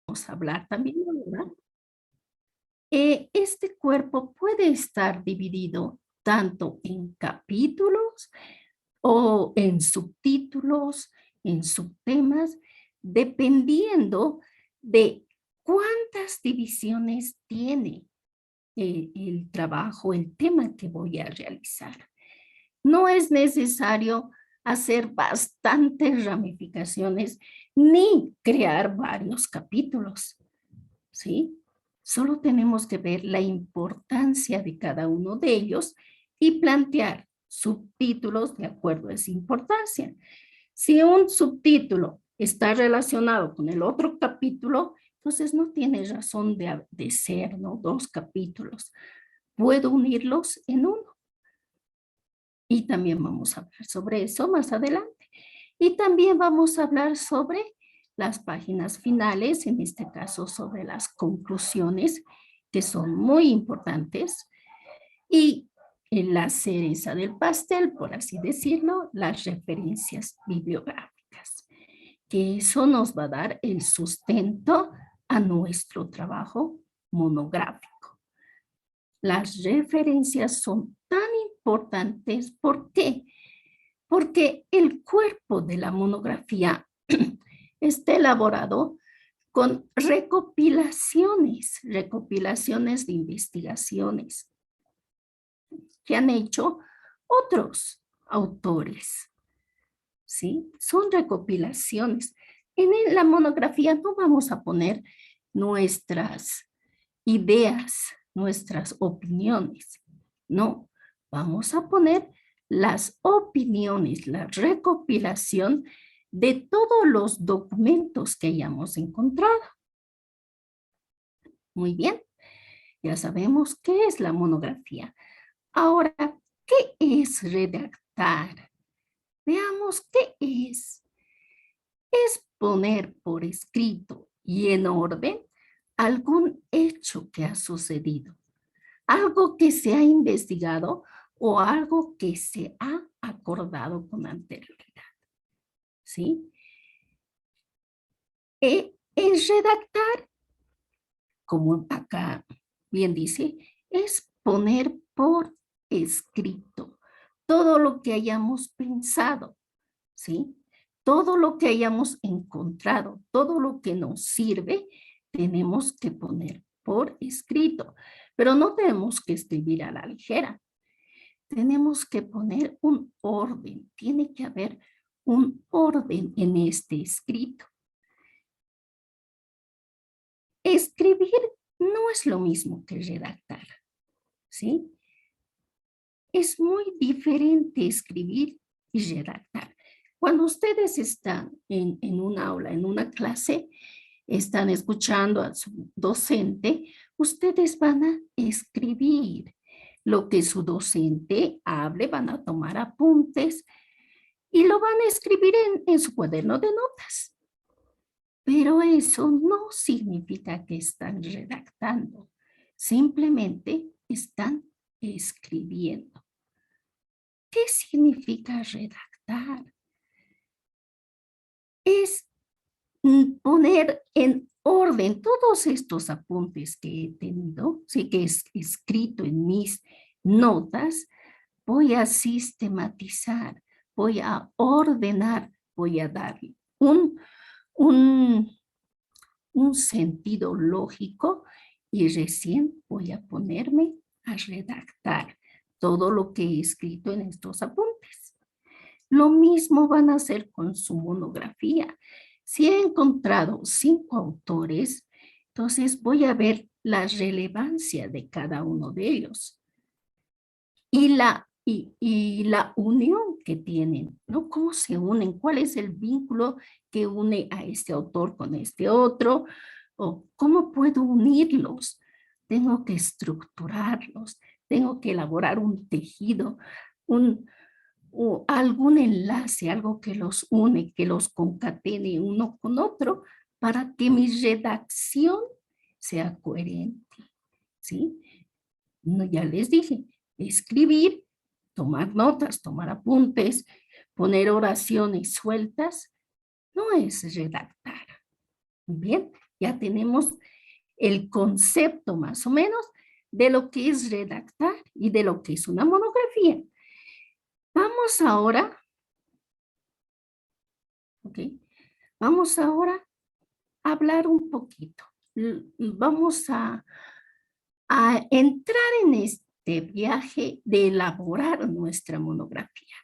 vamos a hablar también ahora, este cuerpo puede estar dividido tanto en capítulos o en subtítulos, en subtemas, dependiendo de cuántas divisiones tiene el trabajo, el tema que voy a realizar. No es necesario hacer bastantes ramificaciones ni crear varios capítulos, ¿sí? Solo tenemos que ver la importancia de cada uno de ellos y plantear subtítulos de acuerdo a esa importancia. Si un subtítulo está relacionado con el otro capítulo, entonces no tiene razón de ser, ¿no? Dos capítulos. Puedo unirlos en uno. Y también vamos a hablar sobre eso más adelante. Y también vamos a hablar sobre las páginas finales, en este caso sobre las conclusiones, que son muy importantes. Y en la cereza del pastel, por así decirlo, las referencias bibliográficas, que eso nos va a dar el sustento a nuestro trabajo monográfico. Las referencias son tan importantes. ¿Por qué? Porque el cuerpo de la monografía está elaborado con recopilaciones de investigaciones que han hecho otros autores, ¿sí? Son recopilaciones. En la monografía no vamos a poner nuestras ideas, nuestras opiniones, no, vamos a poner las opiniones, la recopilación de todos los documentos que hayamos encontrado. Muy bien, ya sabemos qué es la monografía. Ahora, ¿qué es redactar? Veamos qué es. Es poner por escrito y en orden algún hecho que ha sucedido, algo que se ha investigado o algo que se ha acordado con anterioridad. ¿Sí? En redactar, como acá bien dice, es poner por escrito todo lo que hayamos pensado, ¿sí? Todo lo que hayamos encontrado, todo lo que nos sirve, tenemos que poner por escrito, pero no tenemos que escribir a la ligera. Tenemos que poner un orden, tiene que haber un orden en este escrito. Escribir no es lo mismo que redactar, ¿sí? Es muy diferente escribir y redactar. Cuando ustedes están en un aula, en una clase, están escuchando a su docente, ustedes van a escribir lo que su docente hable, van a tomar apuntes y lo van a escribir en su cuaderno de notas. Pero eso no significa que están redactando, simplemente están escribiendo. ¿Qué significa redactar? Es poner en orden todos estos apuntes que he tenido, sí, que es escrito en mis notas, voy a sistematizar, voy a ordenar, voy a dar un, un, un sentido lógico y recién voy a ponerme a redactar todo lo que he escrito en estos apuntes. Lo mismo van a hacer con su monografía. Si he encontrado 5 autores, entonces voy a ver la relevancia de cada uno de ellos y la unión que tienen, ¿no? ¿Cómo se unen? ¿Cuál es el vínculo que une a este autor con este otro? ¿O cómo puedo unirlos? Tengo que estructurarlos, tengo que elaborar un tejido, o algún enlace, algo que los une, que los concatene uno con otro para que mi redacción sea coherente, ¿sí? No, ya les dije, escribir, tomar notas, tomar apuntes, poner oraciones sueltas, no es redactar. Bien, Ya tenemos el concepto más o menos de lo que es redactar y de lo que es una monografía. Vamos ahora, ¿ok? Vamos ahora a hablar un poquito. Vamos a entrar en este viaje de elaborar nuestra monografía.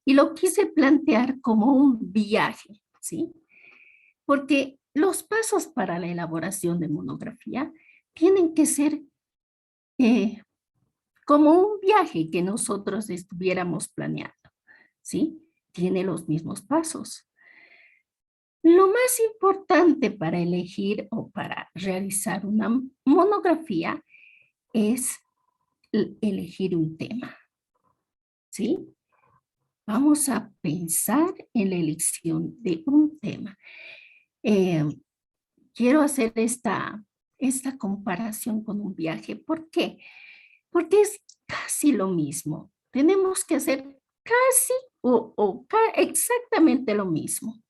Y lo quise plantear como un viaje, ¿sí? Porque los pasos para la elaboración de monografía tienen que ser eh, como un viaje que nosotros estuviéramos planeando, ¿sí? Tiene los mismos pasos. Lo más importante para elegir o para realizar una monografía es elegir un tema, ¿sí? Vamos a pensar en la elección de un tema. Eh, quiero hacer esta comparación con un viaje. ¿Por qué? Porque es casi lo mismo. Tenemos que hacer casi exactamente lo mismo.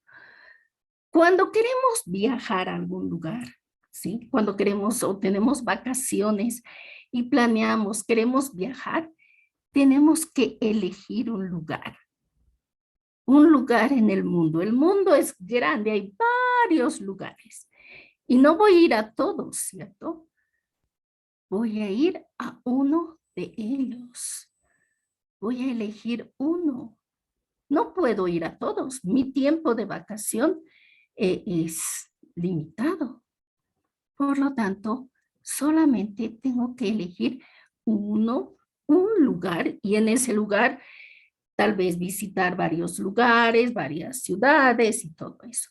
Cuando queremos viajar a algún lugar, ¿sí? Cuando queremos o tenemos vacaciones y planeamos, queremos viajar, tenemos que elegir un lugar en el mundo. El mundo es grande, hay varios lugares y no voy a ir a todos, ¿cierto? Voy a ir a uno de ellos. Voy a elegir uno. No puedo ir a todos. Mi tiempo de vacación es limitado. Por lo tanto, solamente tengo que elegir uno, un lugar, y en ese lugar tal vez visitar varios lugares, varias ciudades y todo eso.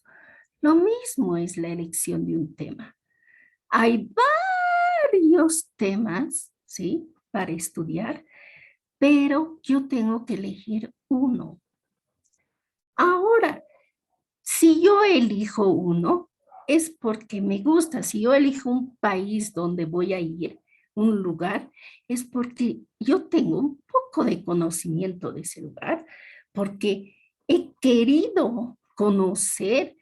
Lo mismo es la elección de un tema. Hay varios temas, ¿sí? Para estudiar, pero yo tengo que elegir uno. Ahora, si yo elijo uno, es porque me gusta. Si yo elijo un país donde voy a ir, un lugar, es porque yo tengo un poco de conocimiento de ese lugar, porque he querido conocer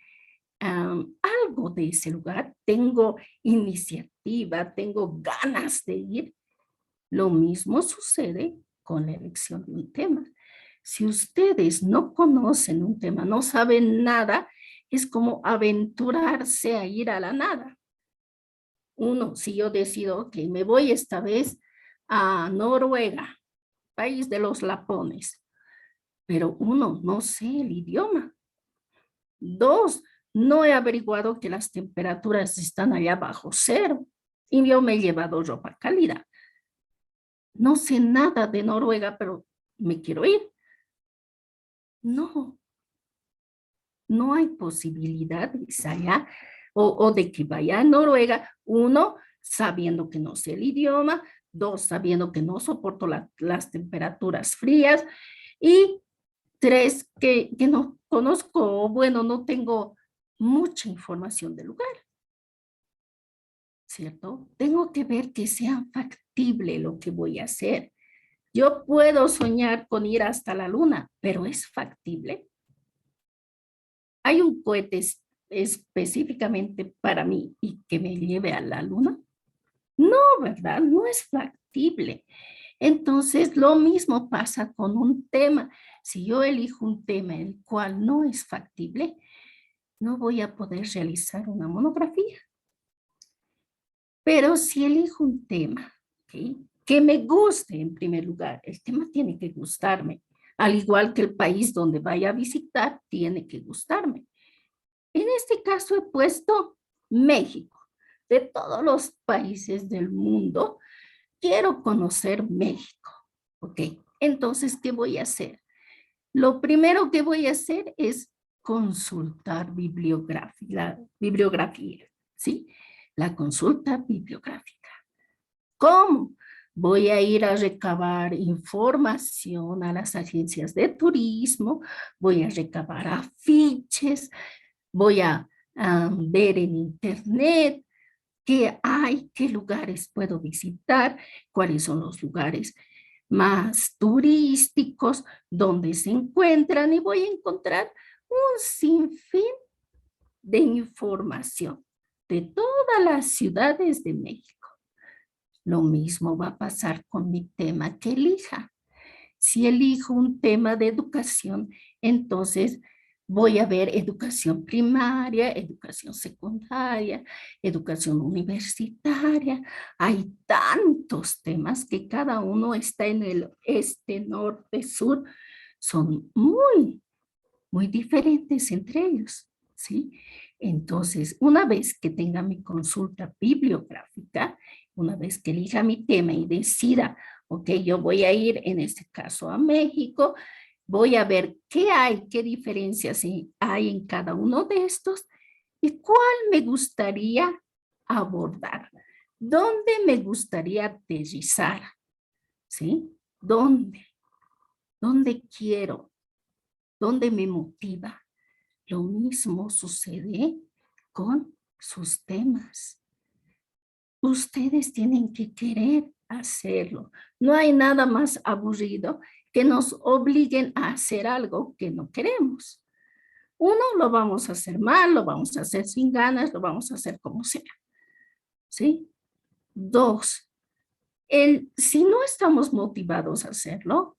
algo de ese lugar, tengo iniciativa, tengo ganas de ir. Lo mismo sucede con la elección de un tema. Si ustedes no conocen un tema, no saben nada, es como aventurarse a ir a la nada. Uno, si yo decido que me voy esta vez a Noruega, país de los lapones, pero uno, no sé el idioma. Dos, no he averiguado que las temperaturas están allá bajo cero y yo me he llevado ropa cálida. No sé nada de Noruega, pero me quiero ir. No, no hay posibilidad de que allá o de que vaya a Noruega, uno, sabiendo que no sé el idioma, dos, sabiendo que no soporto las temperaturas frías y tres, que no conozco, bueno, no tengo mucha información del lugar, ¿cierto? Tengo que ver que sea factible lo que voy a hacer. Yo puedo soñar con ir hasta la luna, pero ¿es factible? ¿Hay un cohete específicamente para mí y que me lleve a la luna? No, ¿verdad? No es factible. Entonces, lo mismo pasa con un tema. Si yo elijo un tema el cual no es factible, no voy a poder realizar una monografía. Pero si elijo un tema, ¿okay?, que me guste en primer lugar, el tema tiene que gustarme, al igual que el país donde vaya a visitar, tiene que gustarme. En este caso he puesto México. De todos los países del mundo, quiero conocer México. ¿Ok? Entonces, ¿qué voy a hacer? Lo primero que voy a hacer es consultar bibliografía, ¿sí? La consulta bibliográfica. ¿Cómo? Voy a ir a recabar información a las agencias de turismo, voy a recabar afiches, voy a ver en internet qué hay, qué lugares puedo visitar, cuáles son los lugares más turísticos, donde se encuentran y voy a encontrar un sinfín de información. de todas las ciudades de México. Lo mismo va a pasar con mi tema que elija. Si elijo un tema de educación, entonces voy a ver educación primaria, educación secundaria, educación universitaria. Hay tantos temas que cada uno está en el este, norte, sur. Son muy diferentes entre ellos, ¿sí? Entonces, una vez que tenga mi consulta bibliográfica, una vez que elija mi tema y decida, ok, yo voy a ir en este caso a México, voy a ver qué hay, qué diferencias hay en cada uno de estos y cuál me gustaría abordar, dónde me gustaría aterrizar, ¿sí? ¿Dónde? ¿Dónde quiero? ¿Dónde me motiva? Lo mismo sucede con sus temas. Ustedes tienen que querer hacerlo. No hay nada más aburrido que nos obliguen a hacer algo que no queremos. Uno, lo vamos a hacer mal, lo vamos a hacer sin ganas, lo vamos a hacer como sea. ¿Sí? Dos, si no estamos motivados a hacerlo,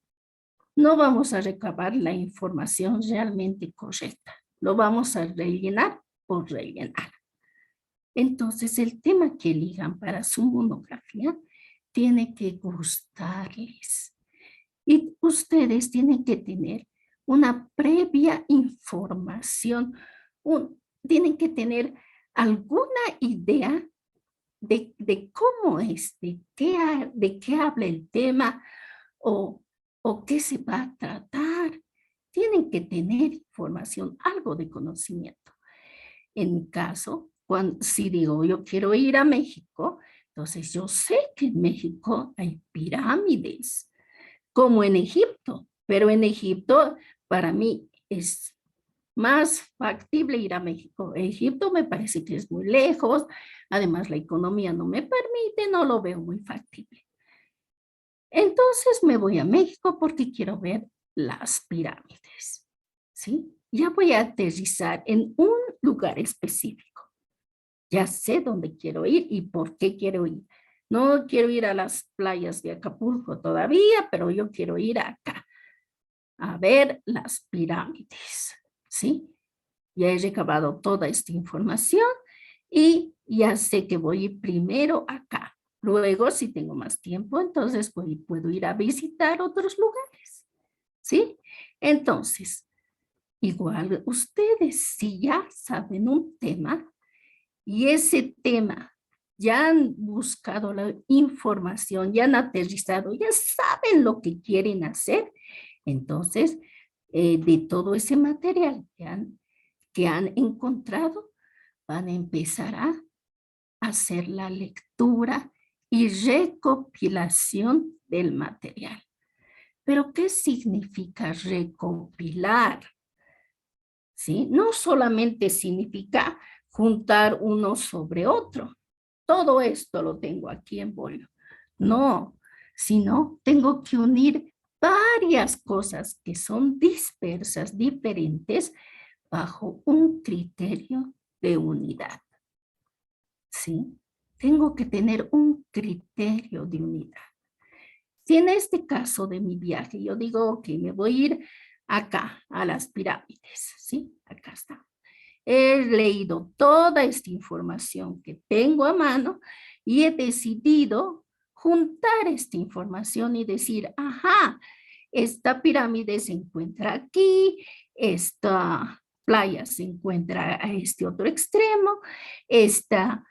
no vamos a recabar la información realmente correcta. Lo vamos a rellenar por rellenar. Entonces, el tema que elijan para su monografía tiene que gustarles. Y ustedes tienen que tener una previa información, tienen que tener alguna idea de cómo es, de qué habla el tema o qué se va a tratar. Tienen que tener información, algo de conocimiento. En mi caso, si digo yo quiero ir a México, entonces yo sé que en México hay pirámides, como en Egipto, pero en Egipto para mí es más factible ir a México. Egipto me parece que es muy lejos, además la economía no me permite, no lo veo muy factible. Entonces me voy a México porque quiero ver las pirámides, ¿sí? Ya voy a aterrizar en un lugar específico. Ya sé dónde quiero ir y por qué quiero ir. No quiero ir a las playas de Acapulco todavía, pero yo quiero ir acá a ver las pirámides, ¿sí? Ya he recabado toda esta información y ya sé que voy a ir primero acá. Luego, si tengo más tiempo, entonces puedo ir a visitar otros lugares, ¿sí? Entonces, igual ustedes, si ya saben un tema y ese tema ya han buscado la información, ya han aterrizado, ya saben lo que quieren hacer, entonces, de todo ese material que han encontrado, van a empezar a hacer la lectura y recopilación del material. ¿Pero qué significa recopilar? ¿Sí? No solamente significa juntar uno sobre otro. Todo esto lo tengo aquí en bolio. No, sino tengo que unir varias cosas que son dispersas, diferentes, bajo un criterio de unidad. ¿Sí? Tengo que tener un criterio de unidad. Si en este caso de mi viaje yo digo, ok, me voy a ir acá, a las pirámides, ¿sí? Acá está. He leído toda esta información que tengo a mano y he decidido juntar esta información y decir, ajá, esta pirámide se encuentra aquí, esta playa se encuentra a este otro extremo, esta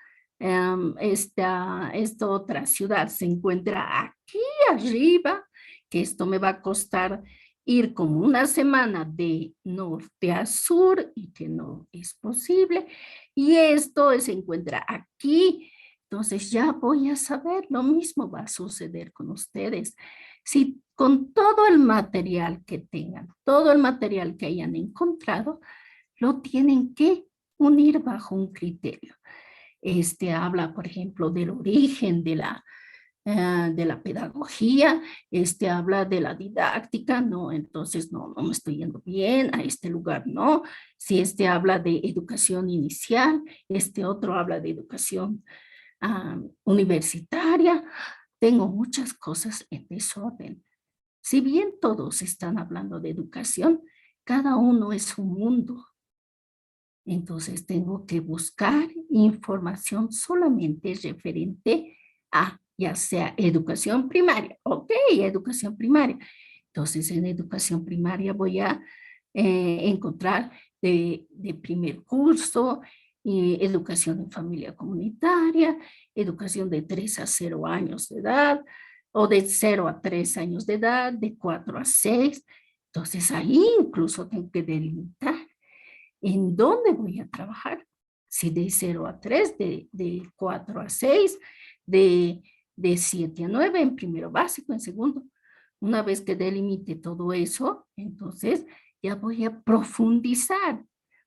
esta otra ciudad se encuentra aquí arriba, que esto me va a costar ir como una semana de norte a sur y que no es posible. Y esto se encuentra aquí. Entonces ya voy a saber, lo mismo va a suceder con ustedes. Si con todo el material que tengan, todo el material que hayan encontrado, lo tienen que unir bajo un criterio. Habla, por ejemplo, del origen de la pedagogía, este habla de la didáctica, no, entonces no me estoy yendo bien, a este lugar no. Si este habla de educación inicial, este otro habla de educación universitaria, tengo muchas cosas en desorden. Si bien todos están hablando de educación, cada uno es un mundo. Entonces tengo que buscar información solamente referente a ya sea educación primaria. Ok, educación primaria. Entonces en educación primaria voy a encontrar de primer curso, educación en familia comunitaria, educación de 3 a 0 años de edad, o de 0 a 3 años de edad, de 4 a 6. Entonces ahí incluso tengo que delimitar en dónde voy a trabajar. Si de 0 a 3, de 4 a 6, de 7 a 9 en primero básico, en segundo. Una vez que delimite todo eso, entonces ya voy a profundizar.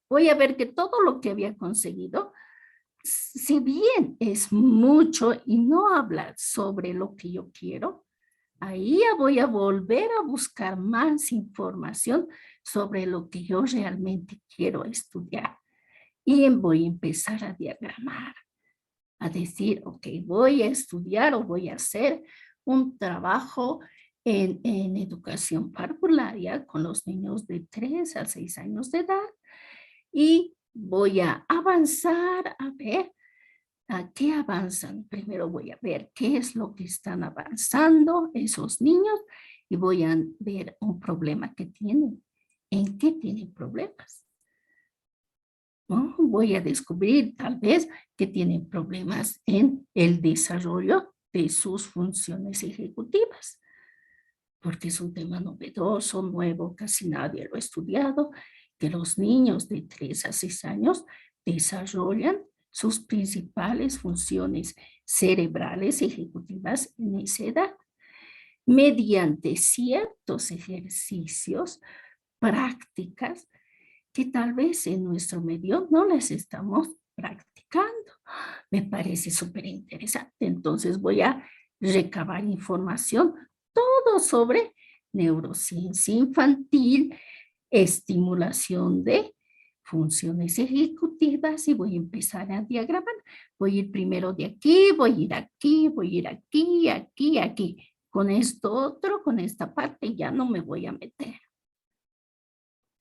Voy a ver que todo lo que había conseguido, si bien es mucho y no habla sobre lo que yo quiero, ahí ya voy a volver a buscar más información sobre lo que yo realmente quiero estudiar. Y voy a empezar a diagramar, a decir, ok, voy a estudiar o voy a hacer un trabajo en educación parvularia con los niños de 3 a 6 años de edad y voy a avanzar a ver a qué avanzan. Primero voy a ver qué es lo que están avanzando esos niños y voy a ver un problema que tienen. ¿En qué tienen problemas? ¿No? Voy a descubrir tal vez que tienen problemas en el desarrollo de sus funciones ejecutivas, porque es un tema novedoso, nuevo, casi nadie lo ha estudiado, que los niños de 3 a 6 años desarrollan sus principales funciones cerebrales ejecutivas en esa edad, mediante ciertos ejercicios, prácticas, que tal vez en nuestro medio no las estamos practicando. Me parece súper interesante. Entonces voy a recabar información, todo sobre neurociencia infantil, estimulación de funciones ejecutivas y voy a empezar a diagramar. Voy a ir primero de aquí, voy a ir aquí, voy a ir aquí, aquí, aquí. Con esto otro, con esta parte ya no me voy a meter.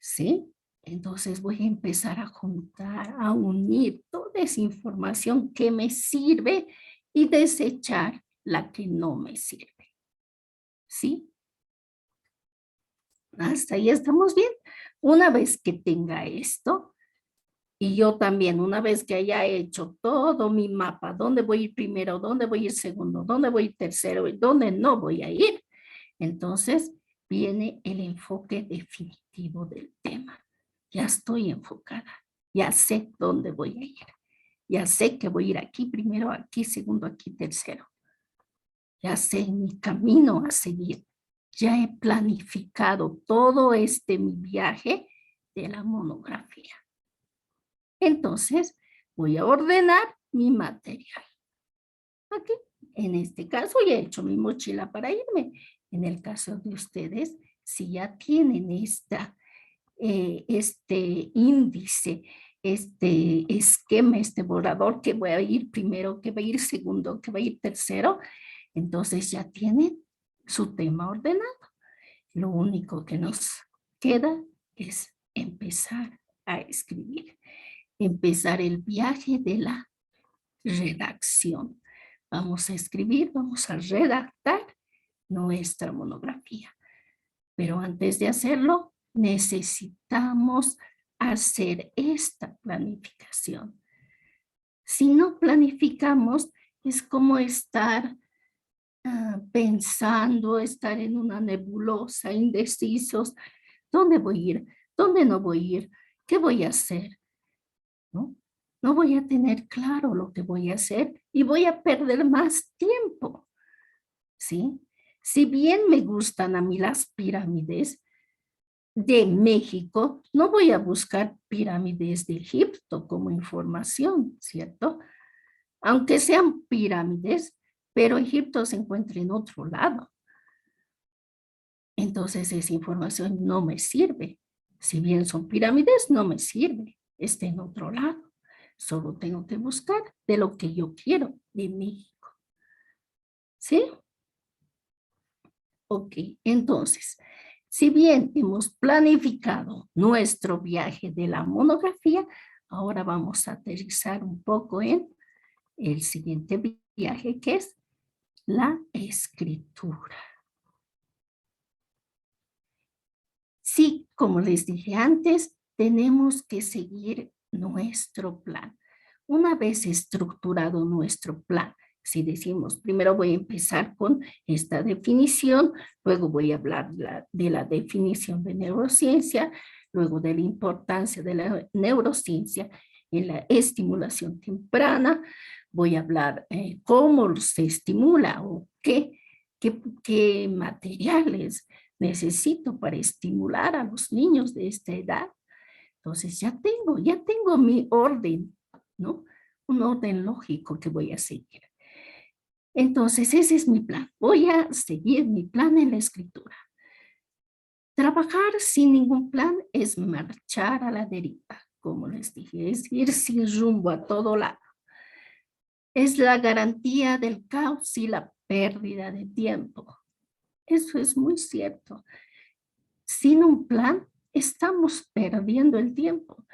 ¿Sí? Entonces voy a empezar a juntar, a unir toda esa información que me sirve y desechar la que no me sirve. ¿Sí? Hasta ahí estamos bien. Una vez que tenga esto, y yo también, una vez que haya hecho todo mi mapa, dónde voy a ir primero, dónde voy a ir segundo, dónde voy a ir tercero y dónde no voy a ir, entonces viene el enfoque definitivo del tema. Ya estoy enfocada, ya sé dónde voy a ir, ya sé que voy a ir aquí primero, aquí segundo, aquí tercero. Ya sé mi camino a seguir. Ya he planificado todo mi viaje de la monografía. Entonces, voy a ordenar mi material. Aquí, en este caso, ya he hecho mi mochila para irme. En el caso de ustedes, si ya tienen este índice, este esquema, este borrador, que voy a ir primero, que va a ir segundo, que va a ir tercero, entonces ya tienen su tema ordenado. Lo único que nos queda es empezar a escribir, empezar el viaje de la redacción. Vamos a escribir, vamos a redactar nuestra monografía. Pero antes de hacerlo, necesitamos hacer esta planificación. Si no planificamos, es como estar pensando, estar en una nebulosa, indecisos. ¿Dónde voy a ir? ¿Dónde no voy a ir? ¿Qué voy a hacer? ¿No? No voy a tener claro lo que voy a hacer y voy a perder más tiempo. ¿Sí? Si bien me gustan a mí las pirámides de México, no voy a buscar pirámides de Egipto como información, ¿cierto? Aunque sean pirámides, pero Egipto se encuentra en otro lado. Entonces esa información no me sirve. Si bien son pirámides, no me sirve. Está en otro lado. Solo tengo que buscar de lo que yo quiero de México. ¿Sí? Ok, entonces, si bien hemos planificado nuestro viaje de la monografía, ahora vamos a aterrizar un poco en el siguiente viaje, que es la escritura. Sí, como les dije antes, tenemos que seguir nuestro plan. Una vez estructurado nuestro plan, si decimos, primero voy a empezar con esta definición, luego voy a hablar de la definición de neurociencia, luego de la importancia de la neurociencia en la estimulación temprana, voy a hablar cómo se estimula o qué materiales necesito para estimular a los niños de esta edad. Entonces ya tengo mi orden, ¿no? Un orden lógico que voy a seguir. Entonces ese es mi plan. Voy a seguir mi plan en la escritura. Trabajar sin ningún plan es marchar a la deriva, como les dije, es ir sin rumbo a todo lado. Es la garantía del caos y la pérdida de tiempo. Eso es muy cierto. Sin un plan, estamos perdiendo el tiempo.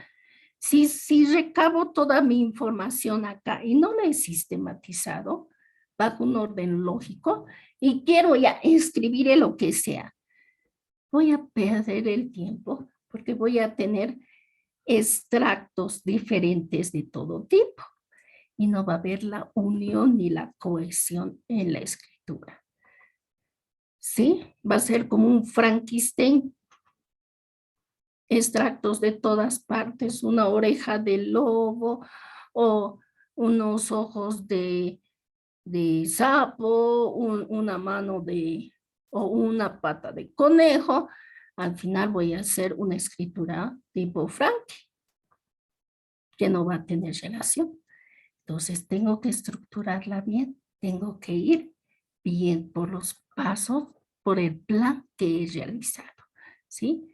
Si recabo toda mi información acá y no la he sistematizado bajo un orden lógico y quiero ya escribir lo que sea, voy a perder el tiempo porque voy a tener extractos diferentes de todo tipo y no va a haber la unión ni la cohesión en la escritura. ¿Sí? Va a ser como un Frankenstein, extractos de todas partes, una oreja de lobo o unos ojos de sapo, una mano o una pata de conejo. Al final voy a hacer una escritura tipo Frank, que no va a tener relación. Entonces tengo que estructurarla bien, tengo que ir bien por los pasos, por el plan que he realizado, ¿sí?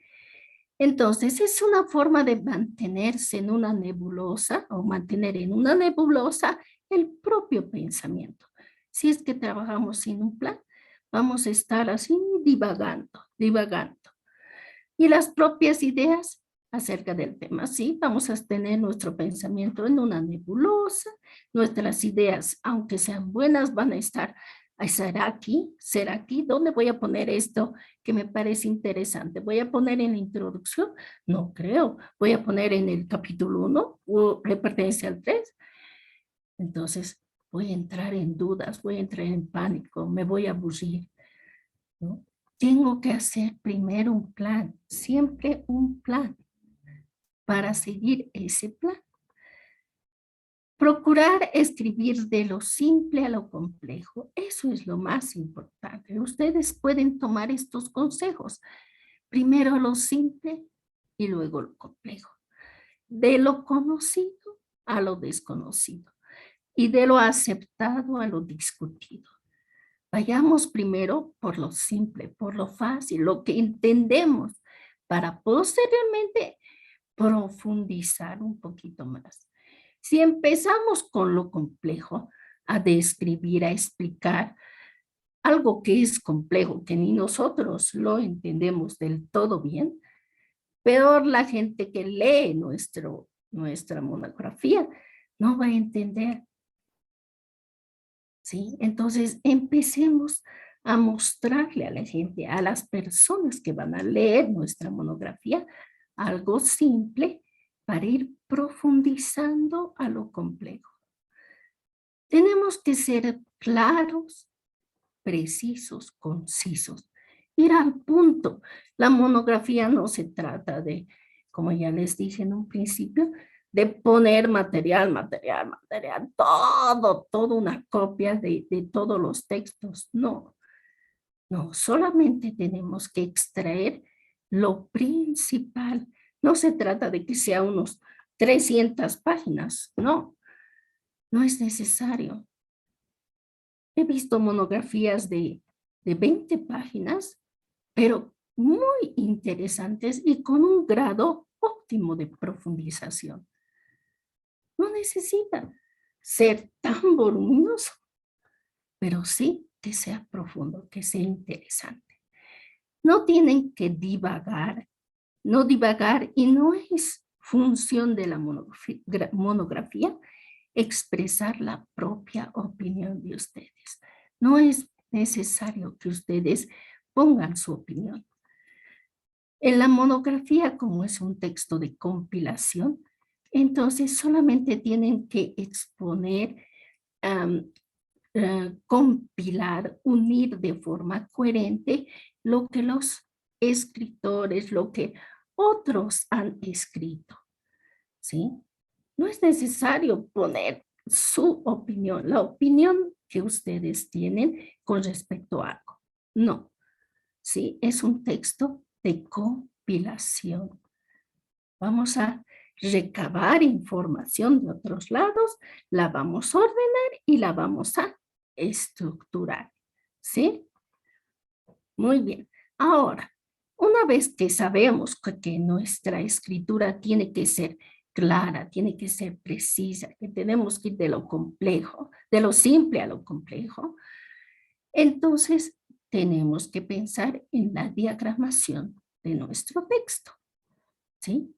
Entonces, es una forma de mantenerse en una nebulosa o mantener en una nebulosa el propio pensamiento. Si es que trabajamos sin un plan, vamos a estar así divagando, divagando. Y las propias ideas acerca del tema, sí, vamos a tener nuestro pensamiento en una nebulosa, nuestras ideas, aunque sean buenas, van a estar, ¿será aquí? ¿Será aquí? ¿Dónde voy a poner esto que me parece interesante? ¿Voy a poner en la introducción? No creo. ¿Voy a poner en el capítulo 1 o le pertenece al 3? Entonces, voy a entrar en dudas, voy a entrar en pánico, me voy a aburrir, ¿no? Tengo que hacer primero un plan, siempre un plan para seguir ese plan. Procurar escribir de lo simple a lo complejo, eso es lo más importante. Ustedes pueden tomar estos consejos. Primero lo simple y luego lo complejo. De lo conocido a lo desconocido y de lo aceptado a lo discutido. Vayamos primero por lo simple, por lo fácil, lo que entendemos, para posteriormente profundizar un poquito más. Si empezamos con lo complejo, a describir, a explicar algo que es complejo, que ni nosotros lo entendemos del todo bien, peor la gente que lee nuestra monografía no va a entender. ¿Sí? Entonces, empecemos a mostrarle a la gente, a las personas que van a leer nuestra monografía, algo simple para ir profundizando a lo complejo. Tenemos que ser claros, precisos, concisos, ir al punto. La monografía no se trata de, como ya les dije en un principio, de poner material, toda una copia de todos los textos. No, no, solamente tenemos que extraer lo principal. No se trata de que sea unos 300 páginas, no, no es necesario. He visto monografías de 20 páginas, pero muy interesantes y con un grado óptimo de profundización. No necesita ser tan voluminoso, pero sí que sea profundo, que sea interesante. No tienen que divagar, no divagar, y no es función de la monografía expresar la propia opinión de ustedes. No es necesario que ustedes pongan su opinión. En la monografía, como es un texto de compilación, entonces solamente tienen que exponer, compilar, unir de forma coherente lo que los escritores, lo que otros han escrito, ¿sí? No es necesario poner su opinión, la opinión que ustedes tienen con respecto a algo. No, ¿sí? Es un texto de compilación. Vamos a recabar información de otros lados, la vamos a ordenar y la vamos a estructurar, ¿sí? Muy bien. Ahora, una vez que sabemos que nuestra escritura tiene que ser clara, tiene que ser precisa, que tenemos que ir de lo complejo, de lo simple a lo complejo, entonces tenemos que pensar en la diagramación de nuestro texto, ¿sí?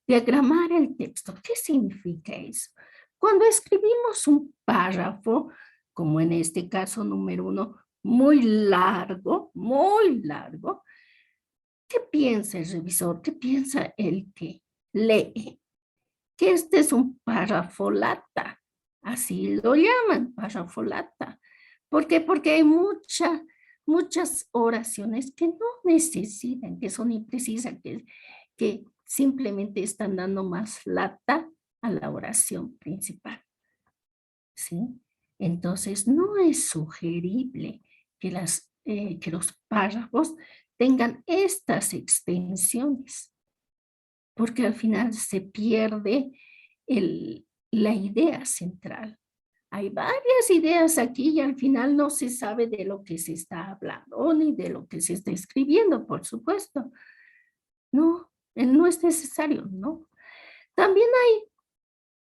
Diagramar el texto. ¿Qué significa eso? Cuando escribimos un párrafo, como en este caso número 1, muy largo, ¿qué piensa el revisor? ¿Qué piensa el que lee? Que este es un párrafo lata. Así lo llaman, párrafo lata. ¿Por qué? Porque hay muchas oraciones que no necesitan, que son imprecisas, que simplemente están dando más lata a la oración principal, ¿sí? Entonces, no es sugerible que los párrafos tengan estas extensiones, porque al final se pierde la idea central. Hay varias ideas aquí y al final no se sabe de lo que se está hablando ni de lo que se está escribiendo, por supuesto. No, no es necesario, ¿no? También hay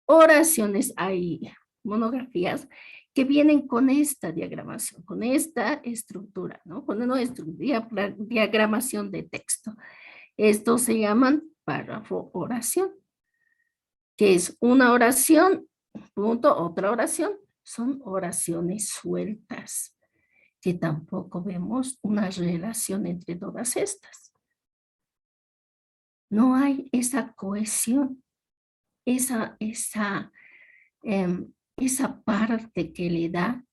oraciones, hay monografías que vienen con esta diagramación, con esta estructura, ¿no? Con nuestra diagramación de texto. Estos se llaman párrafo oración, que es una oración, punto, otra oración. Son oraciones sueltas, que tampoco vemos una relación entre todas estas. No hay esa cohesión, esa parte que le da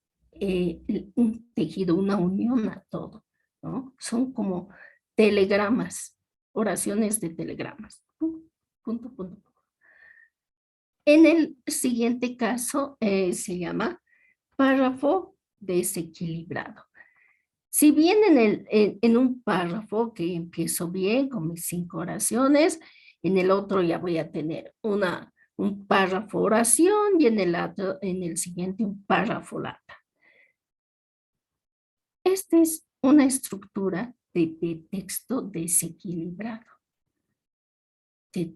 un tejido, una unión a todo, ¿no? Son como telegramas, oraciones de telegramas. Punto, punto. En el siguiente caso se llama párrafo desequilibrado. Si bien en un párrafo que empiezo bien con mis 5 oraciones, en el otro ya voy a tener un párrafo oración y en el siguiente un párrafo lata. Esta es una estructura de texto desequilibrado. Que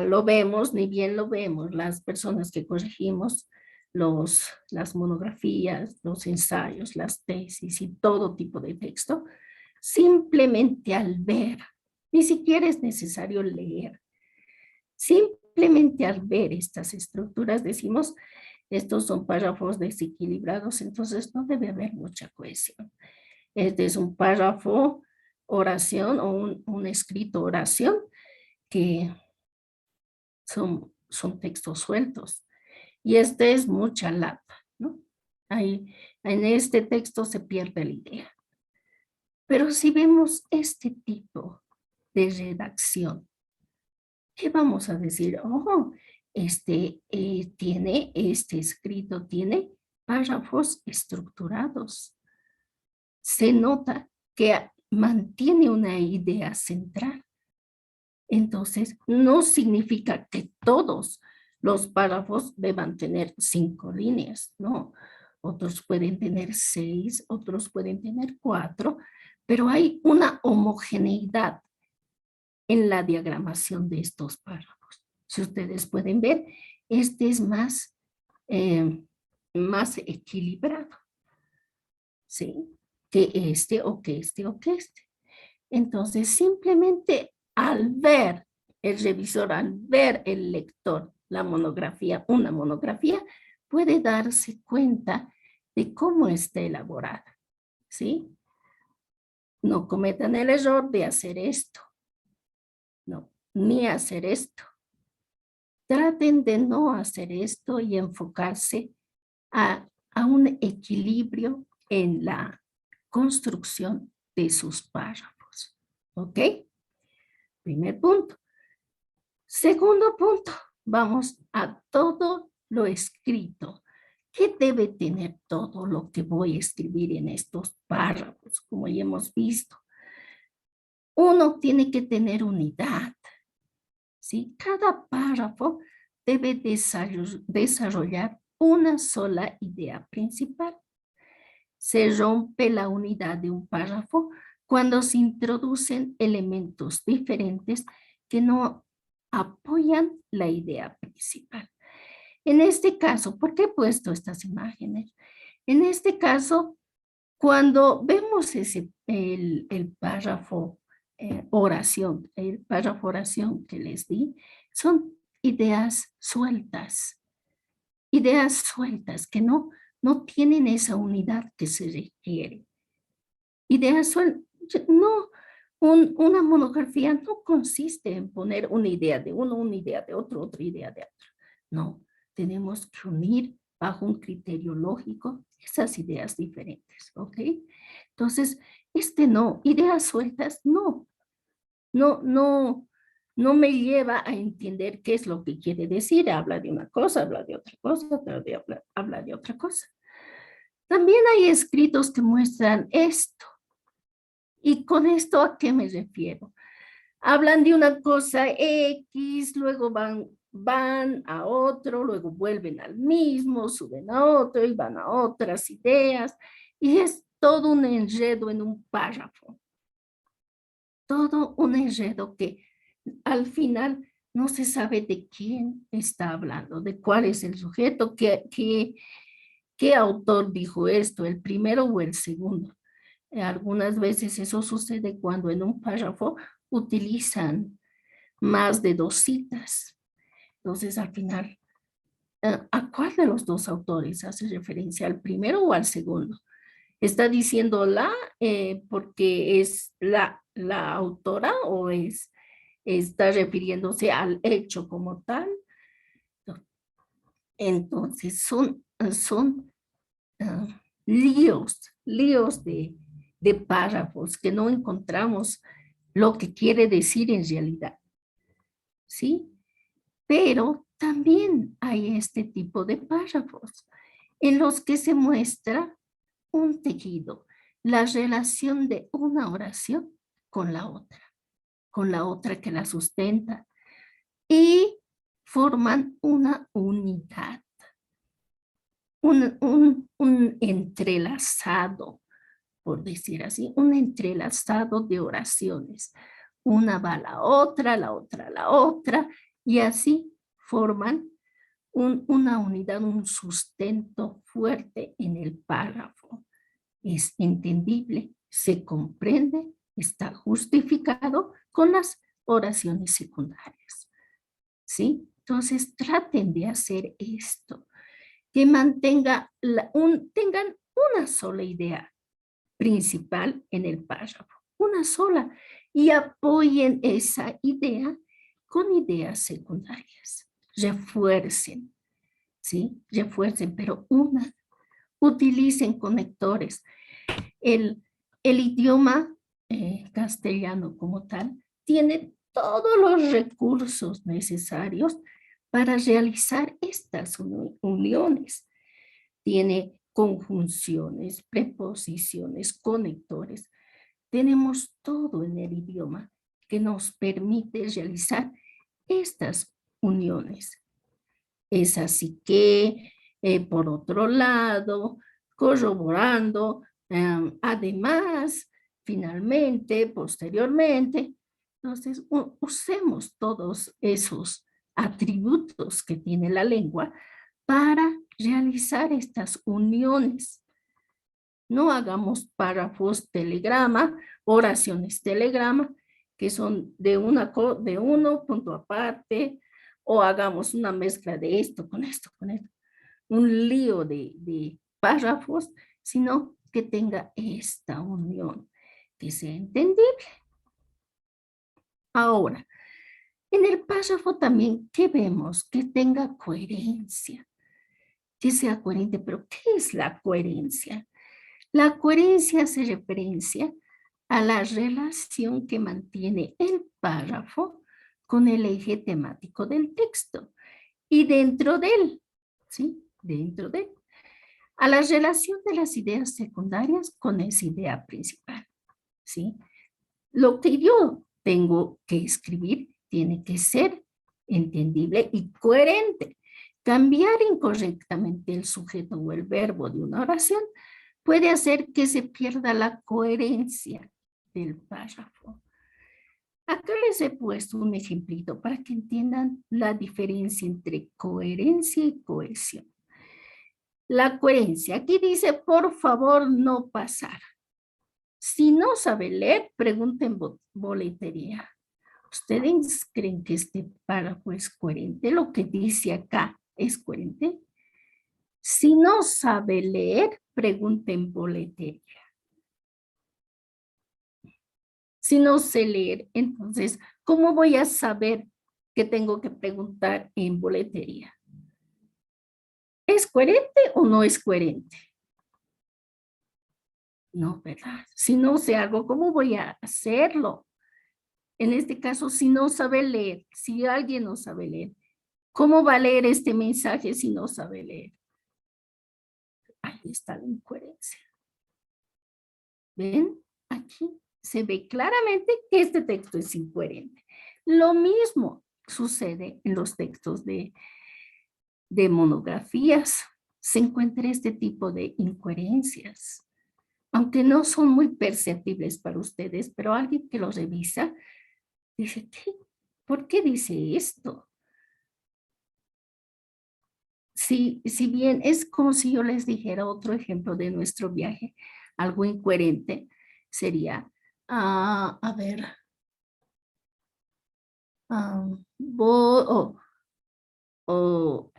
lo vemos, ni bien lo vemos, las personas que corregimos las monografías, los ensayos, las tesis y todo tipo de texto, simplemente al ver, ni siquiera es necesario leer, simplemente al ver estas estructuras decimos, estos son párrafos desequilibrados, entonces no debe haber mucha cohesión. Este es un párrafo oración o un escrito oración que son textos sueltos. Y este es mucha lata, ¿no? Ahí, en este texto se pierde la idea. Pero si vemos este tipo de redacción, ¿qué vamos a decir? Oh, este escrito tiene párrafos estructurados. Se nota que mantiene una idea central. Entonces, no significa que todos los párrafos deban tener 5 líneas, no. otros pueden tener 6, otros pueden tener 4, pero hay una homogeneidad en la diagramación de estos párrafos. Si ustedes pueden ver, este es más equilibrado, ¿sí? Que este o que este o que este. Entonces, simplemente al ver el revisor, al ver el lector, la monografía, una monografía, puede darse cuenta de cómo está elaborada, ¿sí? No cometan el error de hacer esto, no, ni hacer esto. Traten de no hacer esto y enfocarse a un equilibrio en la construcción de sus párrafos, ¿ok? Primer punto. Segundo punto, vamos a todo lo escrito. ¿Qué debe tener todo lo que voy a escribir en estos párrafos? Como ya hemos visto, uno tiene que tener unidad, ¿sí? Cada párrafo debe desarrollar una sola idea principal. Se rompe la unidad de un párrafo cuando se introducen elementos diferentes que no apoyan la idea principal. En este caso, ¿por qué he puesto estas imágenes? En este caso, cuando vemos el párrafo el párrafo oración que les di, son ideas sueltas que no tienen esa unidad que se requiere. Ideas sueltas, no, una monografía no consiste en poner una idea de uno, una idea de otro, otra idea de otro. No, tenemos que unir bajo un criterio lógico esas ideas diferentes, ¿ok? Entonces, ideas sueltas, no me lleva a entender qué es lo que quiere decir. Habla de una cosa, habla de otra cosa, habla de otra cosa. También hay escritos que muestran esto. ¿Y con esto a qué me refiero? Hablan de una cosa X, luego van a otro, luego vuelven al mismo, suben a otro y van a otras ideas. Y es todo un enredo en un párrafo. Todo un enredo que al final no se sabe de quién está hablando, de cuál es el sujeto, qué autor dijo esto, el primero o el segundo. Algunas veces eso sucede cuando en un párrafo utilizan más de 2 citas. Entonces, al final, ¿a cuál de los dos autores hace referencia? ¿Al primero o al segundo? ¿Está diciendo porque es la autora o está refiriéndose al hecho como tal? Entonces, son líos de párrafos que no encontramos lo que quiere decir en realidad, ¿sí? Pero también hay este tipo de párrafos en los que se muestra un tejido, la relación de una oración con la otra que la sustenta y forman una unidad, un entrelazado, por decir así, un entrelazado de oraciones. Una va a la otra a la otra, y así forman una unidad, un sustento fuerte en el párrafo. Es entendible, se comprende, está justificado con las oraciones secundarias. ¿Sí? Entonces traten de hacer esto, que tengan una sola idea principal en el párrafo, una sola, y apoyen esa idea con ideas secundarias. Refuercen, ¿sí? Refuercen, pero utilicen conectores. El idioma castellano como tal tiene todos los recursos necesarios para realizar estas uniones. Tiene conjunciones, preposiciones, conectores. Tenemos todo en el idioma que nos permite realizar estas uniones. Es así que, por otro lado, corroborando, además, finalmente, posteriormente. Entonces, usemos todos esos atributos que tiene la lengua para realizar estas uniones. No hagamos párrafos telegrama, oraciones telegrama, que son de uno punto aparte, o hagamos una mezcla de esto con esto, con esto. Un lío de párrafos, sino que tenga esta unión, que sea entendible. Ahora, en el párrafo también, ¿qué vemos? Que tenga coherencia, que sea coherente. Pero ¿qué es la coherencia? La coherencia hace referencia a la relación que mantiene el párrafo con el eje temático del texto y dentro de él, ¿sí? Dentro de él. A la relación de las ideas secundarias con esa idea principal, ¿sí? Lo que yo tengo que escribir tiene que ser entendible y coherente. Cambiar incorrectamente el sujeto o el verbo de una oración puede hacer que se pierda la coherencia del párrafo. Acá les he puesto un ejemplito para que entiendan la diferencia entre coherencia y cohesión. La coherencia, aquí dice, por favor, no pasar. Si no sabe leer, pregunten boletería. ¿Ustedes creen que este párrafo es coherente? Lo que dice acá es coherente. Si no sabe leer, pregunten boletería. Si no sé leer, entonces, ¿cómo voy a saber que tengo que preguntar en boletería? ¿Es coherente o no es coherente? No, ¿verdad? Si no sé algo, ¿cómo voy a hacerlo? En este caso, si no sabe leer, si alguien no sabe leer, ¿cómo va a leer este mensaje si no sabe leer? Ahí está la incoherencia. ¿Ven? Aquí se ve claramente que este texto es incoherente. Lo mismo sucede en los textos de monografías. Se encuentra este tipo de incoherencias, aunque no son muy perceptibles para ustedes, pero alguien que los revisa dice, ¿qué? ¿Por qué dice esto? Si bien es como si yo les dijera otro ejemplo de nuestro viaje, algo incoherente, sería, a ver,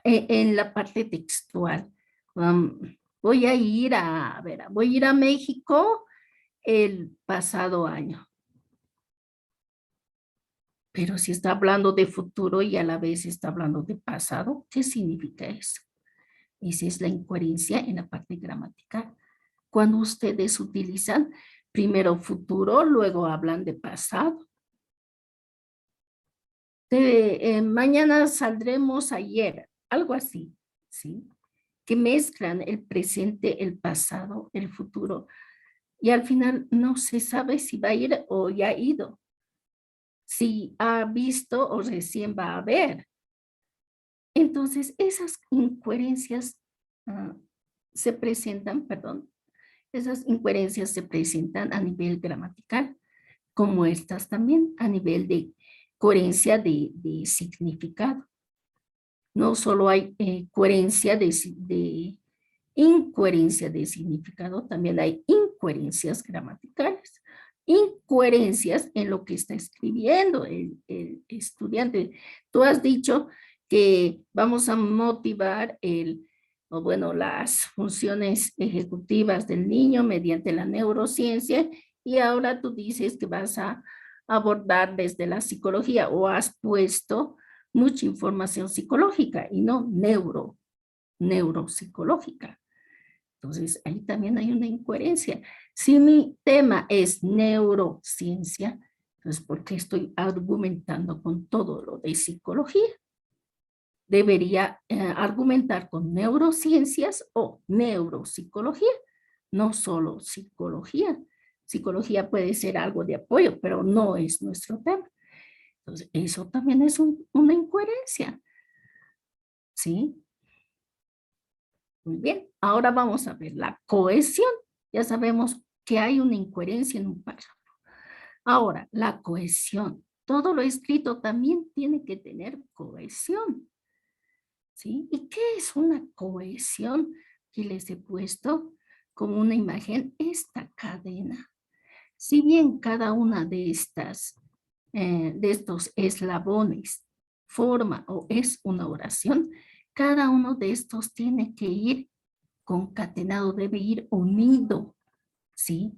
en la parte textual, voy a ir voy a ir a México el pasado año. Pero si está hablando de futuro y a la vez está hablando de pasado, ¿qué significa eso? Esa es la incoherencia en la parte gramatical. Cuando ustedes utilizan primero futuro, luego hablan de pasado. Mañana saldremos ayer, algo así, ¿sí? Que mezclan el presente, el pasado, el futuro. Y al final no se sabe si va a ir o ya ha ido. Si ha visto o recién va a ver. Entonces, esas incoherencias se presentan, perdón, esas incoherencias se presentan a nivel gramatical, como estas también a nivel de coherencia de significado. No solo hay coherencia de incoherencia de significado, también hay incoherencias gramaticales, incoherencias en lo que está escribiendo el estudiante. Tú has dicho que vamos a motivar las funciones ejecutivas del niño mediante la neurociencia y ahora tú dices que vas a abordar desde la psicología o has puesto mucha información psicológica y no neuropsicológica. Entonces, ahí también hay una incoherencia. Si mi tema es neurociencia, entonces, ¿por qué estoy argumentando con todo lo de psicología? Debería argumentar con neurociencias o neuropsicología, no solo psicología. Psicología puede ser algo de apoyo, pero no es nuestro tema. Entonces, eso también es una incoherencia, ¿sí? Muy bien, ahora vamos a ver la cohesión. Ya sabemos que hay una incoherencia en un párrafo. Ahora, la cohesión. Todo lo escrito también tiene que tener cohesión. ¿Sí? ¿Y qué es una cohesión? Que les he puesto como una imagen esta cadena. Si bien cada una de de estos eslabones forma o es una oración, cada uno de estos tiene que ir concatenado, debe ir unido, ¿sí?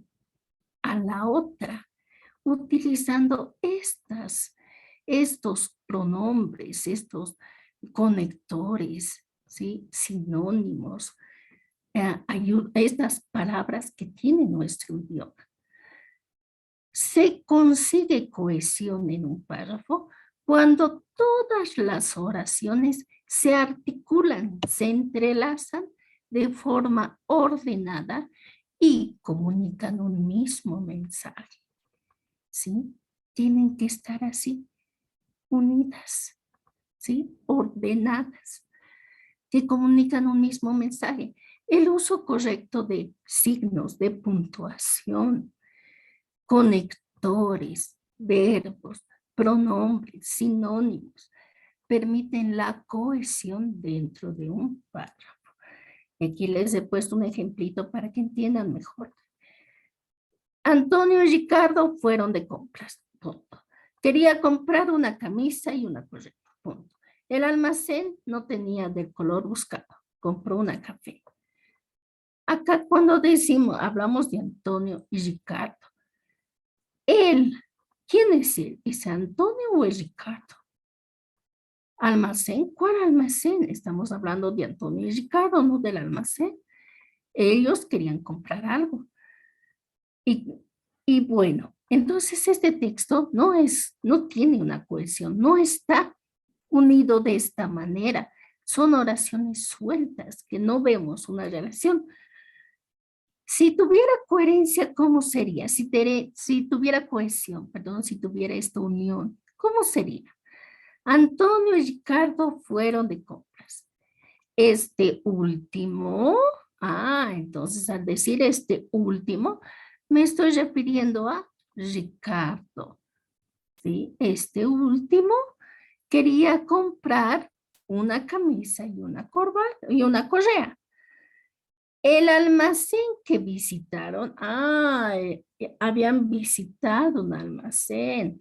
A la otra, utilizando estos pronombres, estos conectores, ¿sí? Sinónimos, estas palabras que tiene nuestro idioma. Se consigue cohesión en un párrafo cuando todas las oraciones se articulan, se entrelazan de forma ordenada y comunican un mismo mensaje. ¿Sí? Tienen que estar así, unidas, ¿sí? Ordenadas, que comunican un mismo mensaje. El uso correcto de signos, de puntuación, conectores, verbos, pronombres, sinónimos, permiten la cohesión dentro de un párrafo. Aquí les he puesto un ejemplito para que entiendan mejor. Antonio y Ricardo fueron de compras. Punto. Quería comprar una camisa y una correa. Punto. El almacén no tenía del color buscado. Compró una café. Acá cuando decimos, hablamos de Antonio y Ricardo. Él, ¿quién es él? ¿Es Antonio o es Ricardo? ¿Almacén? ¿Cuál almacén? Estamos hablando de Antonio y Ricardo, no del almacén. Ellos querían comprar algo. Y, y bueno, entonces este texto no tiene una cohesión, no está unido de esta manera. Son oraciones sueltas que no vemos una relación. Si tuviera coherencia, ¿cómo sería? Si tuviera cohesión, perdón, si tuviera esta unión, ¿cómo sería? Antonio y Ricardo fueron de compras. Este último, entonces al decir este último, me estoy refiriendo a Ricardo. ¿Sí? Este último quería comprar una camisa y una corbata y una correa. El almacén que visitaron, habían visitado un almacén.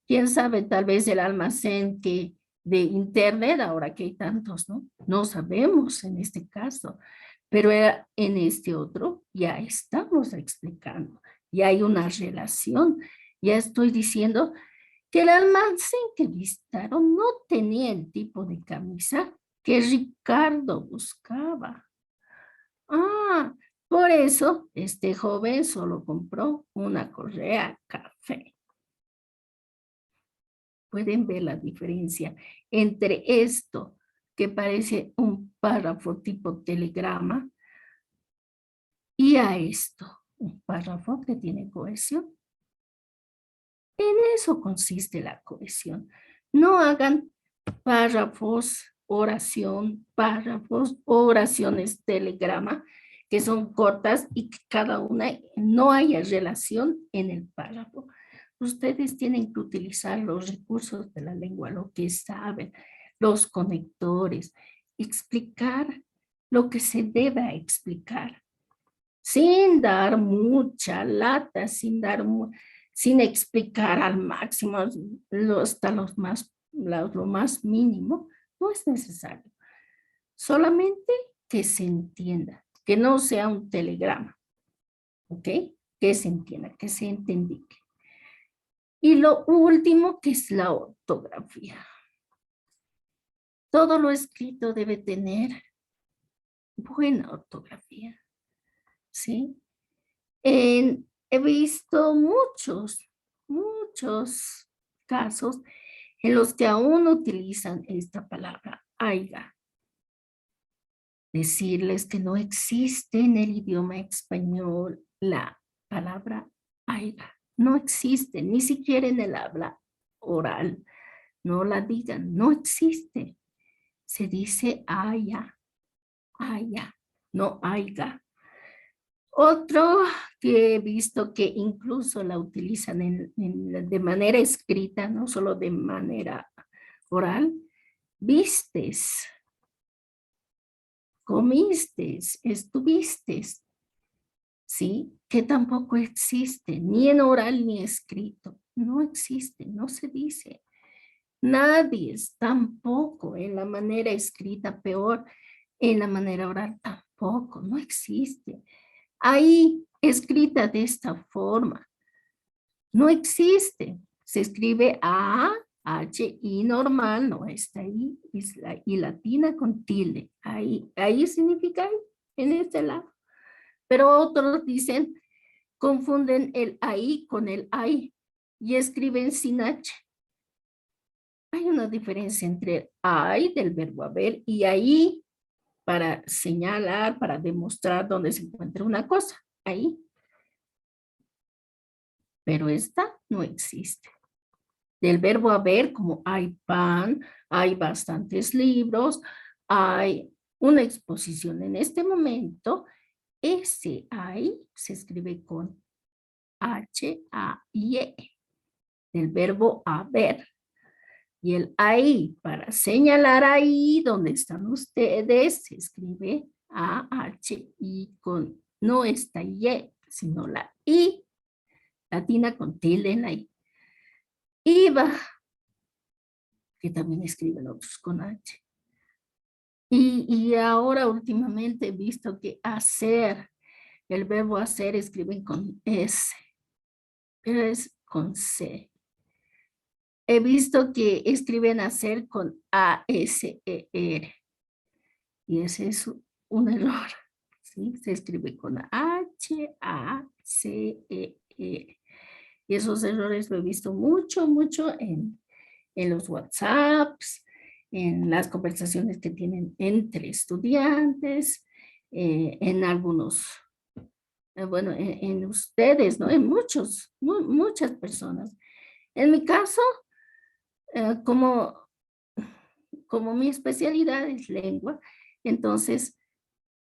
Quién sabe, tal vez el almacén que de internet, ahora que hay tantos, ¿no? No sabemos en este caso, pero en este otro ya estamos explicando, ya hay una relación, ya estoy diciendo que el almacén que visitaron no tenía el tipo de camisa que Ricardo buscaba. Por eso este joven solo compró una correa café. Pueden ver la diferencia entre esto que parece un párrafo tipo telegrama y a esto, un párrafo que tiene cohesión. En eso consiste la cohesión. No hagan párrafos, oraciones telegrama, que son cortas y que cada una no haya relación en el párrafo. Ustedes tienen que utilizar los recursos de la lengua, lo que saben, los conectores, explicar lo que se deba explicar, sin dar mucha lata, sin explicar al máximo, hasta lo más mínimo, no es necesario. Solamente que se entienda, que no sea un telegrama, ¿ok? Que se entienda, que se entendique. Y lo último, que es la ortografía. Todo lo escrito debe tener buena ortografía, ¿sí? He visto muchos casos en los que aún utilizan esta palabra aiga. Decirles que no existe en el idioma español la palabra aiga. No existe, ni siquiera en el habla oral. No la digan, no existe. Se dice haya, haya. no haiga. Otro que he visto que incluso la utilizan de manera escrita, no solo de manera oral, vistes, comiste, estuviste, ¿sí? Que tampoco existe, ni en oral ni escrito. No existe, no se dice. Nadie tampoco en la manera escrita, peor en la manera oral tampoco, no existe. Ahí escrita de esta forma, no existe. Se escribe A, H, I normal, no está ahí, es la I latina con tilde. Ahí significa ahí, en este lado. Pero otros dicen, confunden el ahí con el ay y escriben sin H. Hay una diferencia entre hay del verbo haber y ahí para señalar, para demostrar dónde se encuentra una cosa. Ahí. Pero esta no existe. Del verbo haber, como hay pan, hay bastantes libros, hay una exposición en este momento, ese hay se escribe con H-A-I-E, del verbo haber. Y el ahí, para señalar ahí donde están ustedes, se escribe A-H-I con, no esta Y, sino la I, latina con tilde en la I. Iba, que también escriben otros con H. Y ahora últimamente he visto que hacer, el verbo hacer escriben con S, pero es con C. He visto que escriben hacer con A-S-E-R. Y ese es un error. ¿Sí? Se escribe con H-A-C-E-R. Y esos errores lo he visto mucho en los WhatsApps, en las conversaciones que tienen entre estudiantes, en algunos, bueno, en ustedes, ¿no? En muchas personas. En mi caso, eh, como, como mi especialidad es lengua, entonces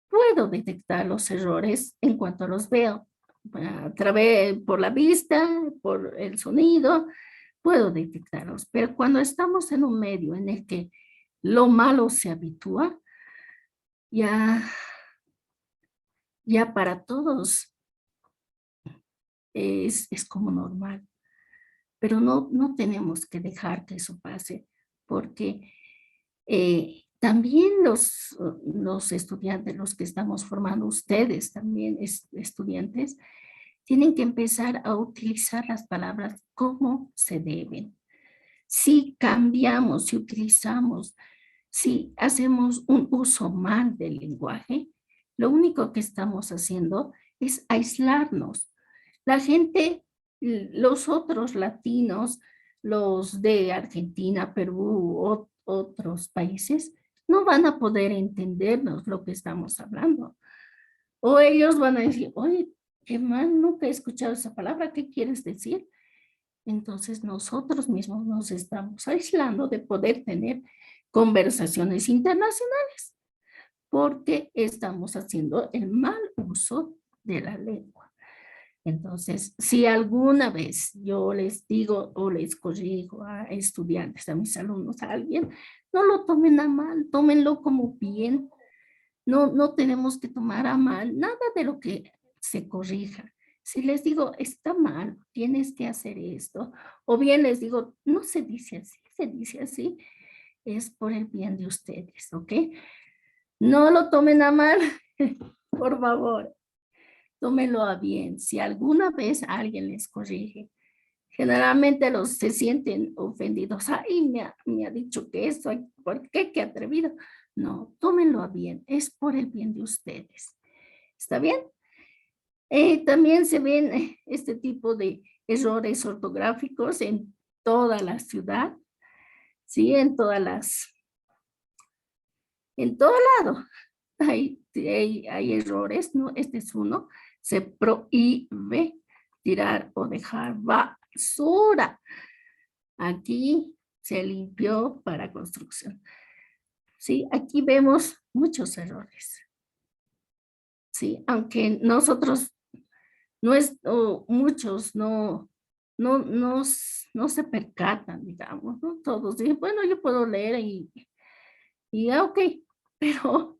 puedo detectar los errores en cuanto los veo. A través, por la vista, por el sonido, puedo detectarlos. Pero cuando estamos en un medio en el que lo malo se habitúa, ya, ya para todos es como normal. Pero no tenemos que dejar que eso pase, porque también los estudiantes, los que estamos formando, ustedes también estudiantes, tienen que empezar a utilizar las palabras como se deben. Si cambiamos, si utilizamos, si hacemos un uso mal del lenguaje, lo único que estamos haciendo es aislarnos. La gente, los otros latinos, los de Argentina, Perú, otros países, no van a poder entendernos lo que estamos hablando. O ellos van a decir, oye, qué mal, nunca he escuchado esa palabra, ¿qué quieres decir? Entonces nosotros mismos nos estamos aislando de poder tener conversaciones internacionales porque estamos haciendo el mal uso de la lengua. Entonces, si alguna vez yo les digo o les corrijo a estudiantes, a mis alumnos, a alguien, no lo tomen a mal, tómenlo como bien. No tenemos que tomar a mal nada de lo que se corrija. Si les digo, está mal, tienes que hacer esto, o bien les digo, no se dice así, se dice así, es por el bien de ustedes, ¿ok? No lo tomen a mal, por favor, tómenlo a bien. Si alguna vez alguien les corrige, generalmente los se sienten ofendidos. Ay, me ha dicho que eso, ¿por qué? Qué atrevido. No, tómenlo a bien, es por el bien de ustedes. ¿Está bien? También se ven este tipo de errores ortográficos en toda la ciudad, ¿sí? En todo lado hay errores, ¿no? Este es uno. Se prohíbe tirar o dejar basura. Aquí se limpió para construcción. Sí, aquí vemos muchos errores. ¿sí? Aunque nosotros, no es, o muchos no se percatan, digamos, ¿no? Todos dicen, bueno, yo puedo leer ok, pero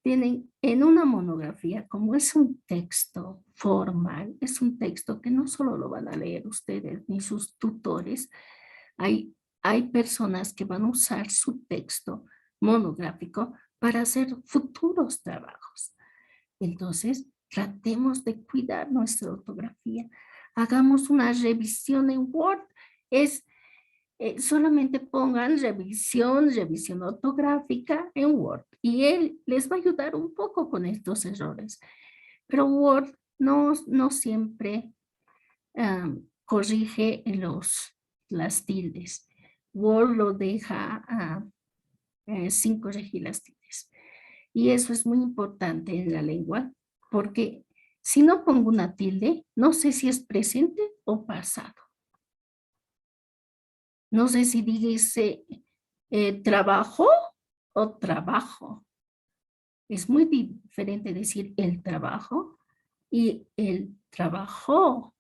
tienen en una monografía, como es un texto formal, es un texto que no solo lo van a leer ustedes ni sus tutores, hay personas que van a usar su texto monográfico para hacer futuros trabajos. Entonces, tratemos de cuidar nuestra ortografía. Hagamos una revisión en Word. Es solamente pongan revisión ortográfica en Word y él les va a ayudar un poco con estos errores. Pero Word no siempre corrige las tildes. Word lo deja sin corregir las tildes. Y eso es muy importante en la lengua porque si no pongo una tilde, no sé si es presente o pasado. No sé si dice trabajo o trabajo. Es muy diferente decir el trabajo y el trabajo.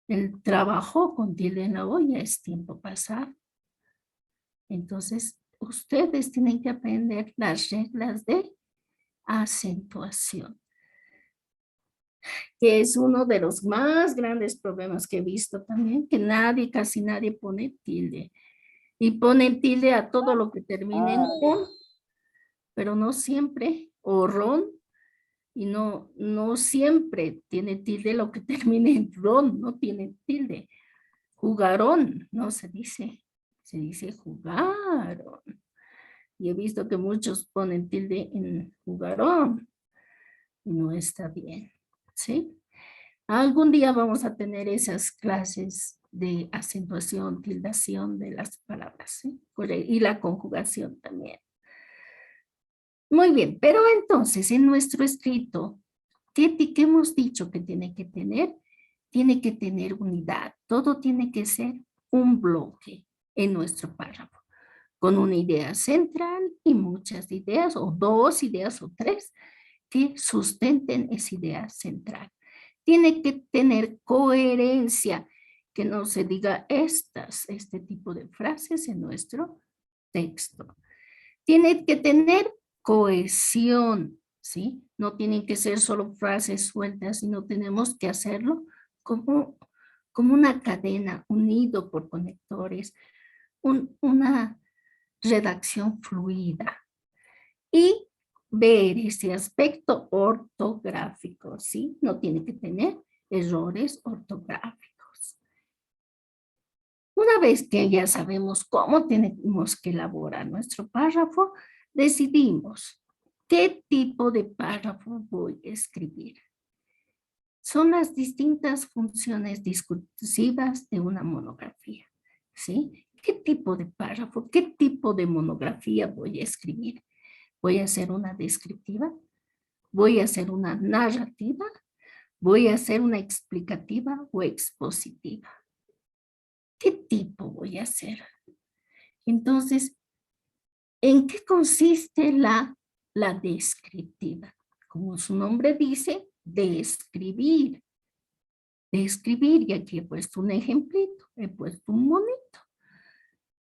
El trabajo con tilde en la O ya es tiempo pasado. Entonces, ustedes tienen que aprender las reglas de acentuación, que es uno de los más grandes problemas que he visto también, que casi nadie pone tilde. Y ponen tilde a todo lo que termine en on, pero no siempre, o ron, y no siempre tiene tilde lo que termine en ron, no tiene tilde. Jugaron, no se dice jugaron. Y he visto que muchos ponen tilde en jugaron, y no está bien, ¿sí? Algún día vamos a tener esas clases de acentuación, tildación de las palabras, ¿sí? Y la conjugación también. Muy bien, pero entonces en nuestro escrito, ¿qué hemos dicho que tiene que tener? Tiene que tener unidad. Todo tiene que ser un bloque en nuestro párrafo, con una idea central y muchas ideas, o dos ideas o tres, que sustenten esa idea central. Tiene que tener coherencia, que no se diga este tipo de frases en nuestro texto. Tiene que tener cohesión, ¿sí? No tienen que ser solo frases sueltas, sino tenemos que hacerlo como una cadena unido por conectores, una redacción fluida. Y ver ese aspecto ortográfico, ¿sí? No tiene que tener errores ortográficos. Una vez que ya sabemos cómo tenemos que elaborar nuestro párrafo, decidimos qué tipo de párrafo voy a escribir. Son las distintas funciones discursivas de una monografía, ¿sí? ¿Qué tipo de párrafo, qué tipo de monografía voy a escribir? ¿Voy a hacer una descriptiva? ¿Voy a hacer una narrativa? ¿Voy a hacer una explicativa o expositiva? ¿Qué tipo voy a hacer? Entonces, ¿en qué consiste la descriptiva? Como su nombre dice, describir. Describir, y aquí he puesto un ejemplito, he puesto un monito.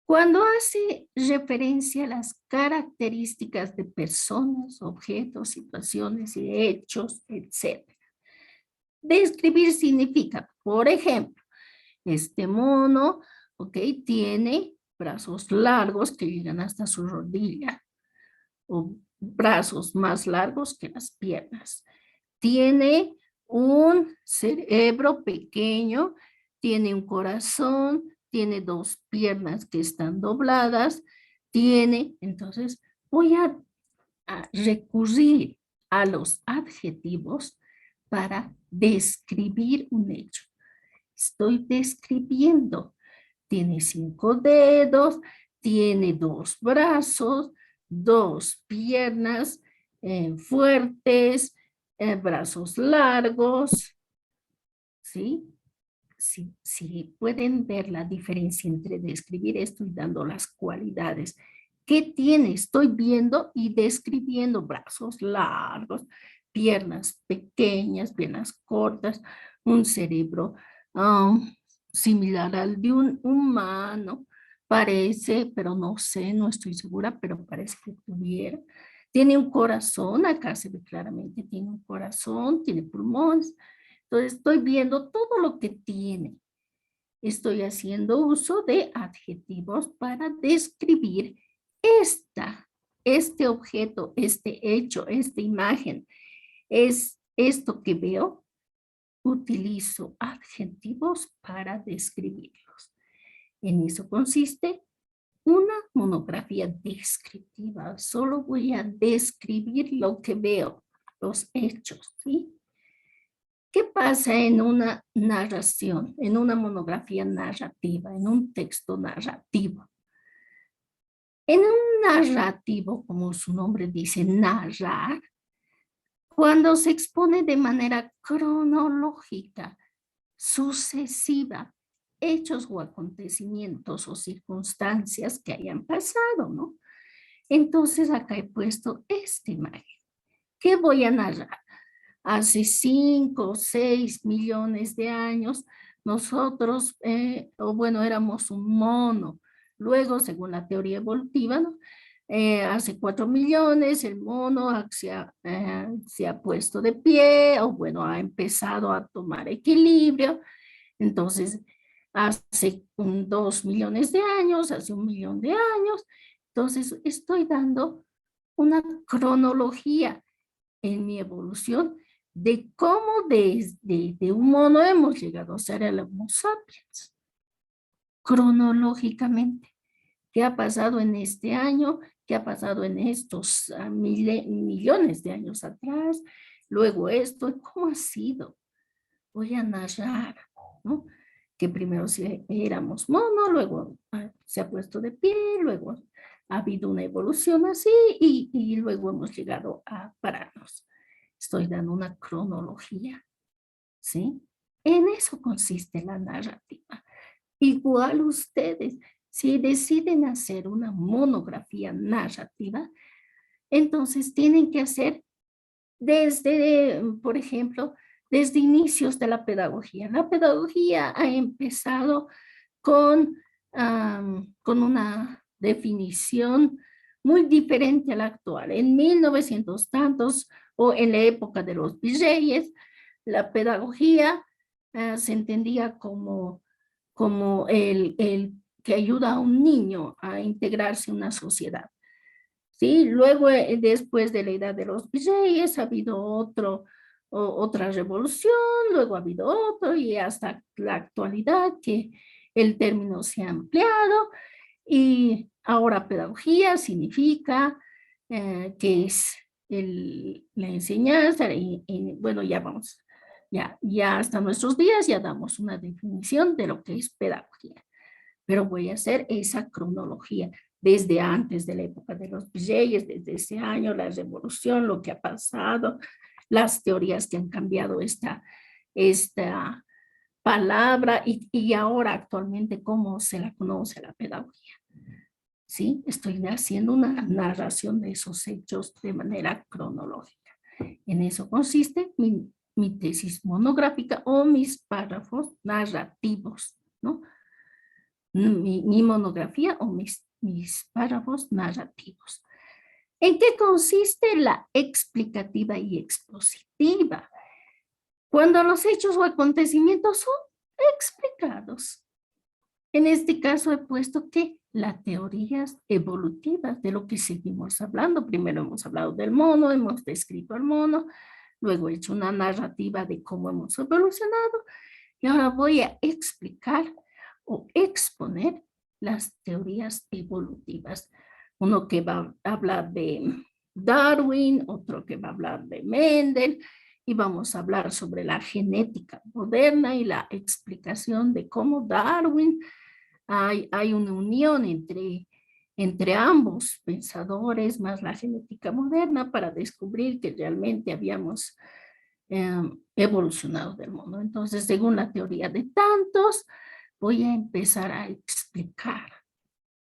Cuando hace referencia a las características de personas, objetos, situaciones y hechos, etc. Describir significa, por ejemplo, este mono, ok, tiene brazos largos que llegan hasta su rodilla, o brazos más largos que las piernas. Tiene un cerebro pequeño, tiene un corazón, tiene dos piernas que están dobladas, entonces voy a recurrir a los adjetivos para describir un hecho. Estoy describiendo. Tiene 5 dedos, tiene 2 brazos, 2 piernas fuertes, brazos largos, ¿sí? Si pueden ver la diferencia entre describir, estoy dando las cualidades. ¿Qué tiene? Estoy viendo y describiendo brazos largos, piernas pequeñas, piernas cortas, un cerebro similar al de un humano, parece, pero no sé, no estoy segura, pero parece que tuviera. Tiene un corazón, acá se ve claramente, tiene un corazón, tiene pulmones. Entonces estoy viendo todo lo que tiene. Estoy haciendo uso de adjetivos para describir este objeto, este hecho, esta imagen. Es esto que veo. Utilizo adjetivos para describirlos. En eso consiste una monografía descriptiva. Solo voy a describir lo que veo, los hechos, ¿sí? ¿Qué pasa en una narración, en una monografía narrativa, en un texto narrativo? En un narrativo, como su nombre dice, narrar, cuando se expone de manera cronológica, sucesiva, hechos o acontecimientos o circunstancias que hayan pasado, ¿no? Entonces acá he puesto esta imagen. ¿Qué voy a narrar? Hace 5 o 6 millones de años, nosotros, o bueno, éramos un mono. Luego, según la teoría evolutiva, ¿no? Hace 4 millones, el mono se ha puesto de pie, o bueno, ha empezado a tomar equilibrio. Entonces, hace 2 millones de años, hace 1 millón de años. Entonces, estoy dando una cronología en mi evolución de cómo desde de un mono hemos llegado a ser el Homo sapiens. Cronológicamente, ¿qué ha pasado en este año? ¿Qué ha pasado en estos millones de años atrás? Luego esto, ¿cómo ha sido? Voy a narrar, ¿no? Que primero éramos mono, luego se ha puesto de pie, luego ha habido una evolución así y luego hemos llegado a pararnos. Estoy dando una cronología, ¿sí? En eso consiste la narrativa. Igual ustedes, si deciden hacer una monografía narrativa, entonces tienen que hacer desde, por ejemplo, desde inicios de la pedagogía. La pedagogía ha empezado con, con una definición muy diferente a la actual. En 1900 tantos o en la época de los virreyes, la pedagogía se entendía como el que ayuda a un niño a integrarse en una sociedad. ¿Sí? Luego, después de la edad de los virreyes, ha habido otra revolución, luego ha habido otro y hasta la actualidad que el término se ha ampliado y ahora pedagogía significa que es la enseñanza y bueno, ya vamos, ya hasta nuestros días ya damos una definición de lo que es pedagogía, pero voy a hacer esa cronología desde antes de la época de los virreyes, desde ese año, la revolución, lo que ha pasado, las teorías que han cambiado esta palabra y ahora actualmente cómo se la conoce la pedagogía. ¿Sí? Estoy haciendo una narración de esos hechos de manera cronológica. En eso consiste mi tesis monográfica o mis párrafos narrativos, ¿no? Mi monografía o mis párrafos narrativos. ¿En qué consiste la explicativa y expositiva? Cuando los hechos o acontecimientos son explicados. En este caso he puesto que las teorías evolutivas de lo que seguimos hablando. Primero hemos hablado del mono, hemos descrito al mono, luego he hecho una narrativa de cómo hemos evolucionado y ahora voy a explicar o exponer las teorías evolutivas. Uno que va a hablar de Darwin, otro que va a hablar de Mendel, y vamos a hablar sobre la genética moderna y la explicación de cómo Darwin hay una unión entre ambos pensadores, más la genética moderna, para descubrir que realmente habíamos evolucionado del mundo. Entonces, según la teoría de tantos, voy a empezar a explicar,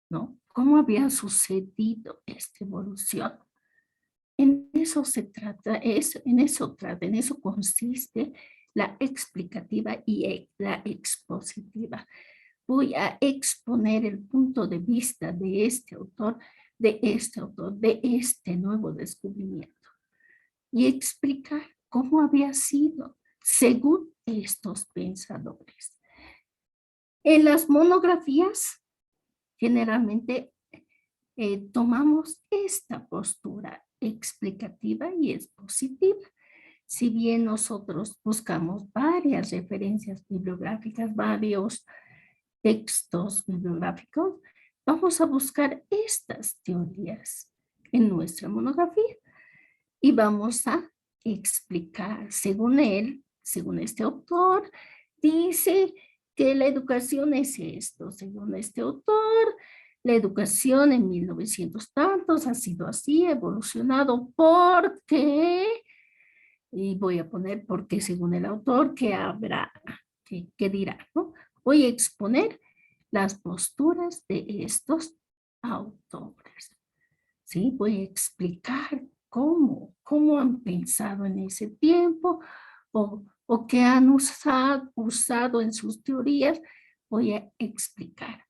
¿no? ¿Cómo había sucedido esta evolución? En eso se trata, en eso consiste la explicativa y la expositiva. Voy a exponer el punto de vista de este autor, de este nuevo descubrimiento y explicar cómo había sido según estos pensadores. En las monografías, generalmente tomamos esta postura explicativa y expositiva. Si bien nosotros buscamos varias referencias bibliográficas, varios textos bibliográficos, vamos a buscar estas teorías en nuestra monografía y vamos a explicar, según él, según este autor, dice que la educación es esto, según este autor, la educación en 1900 tantos ha sido así, ha evolucionado porque, y voy a poner porque según el autor, que habrá, que dirá, ¿no? Voy a exponer las posturas de estos autores, ¿sí? Voy a explicar cómo han pensado en ese tiempo o qué han usado en sus teorías. Voy a explicar,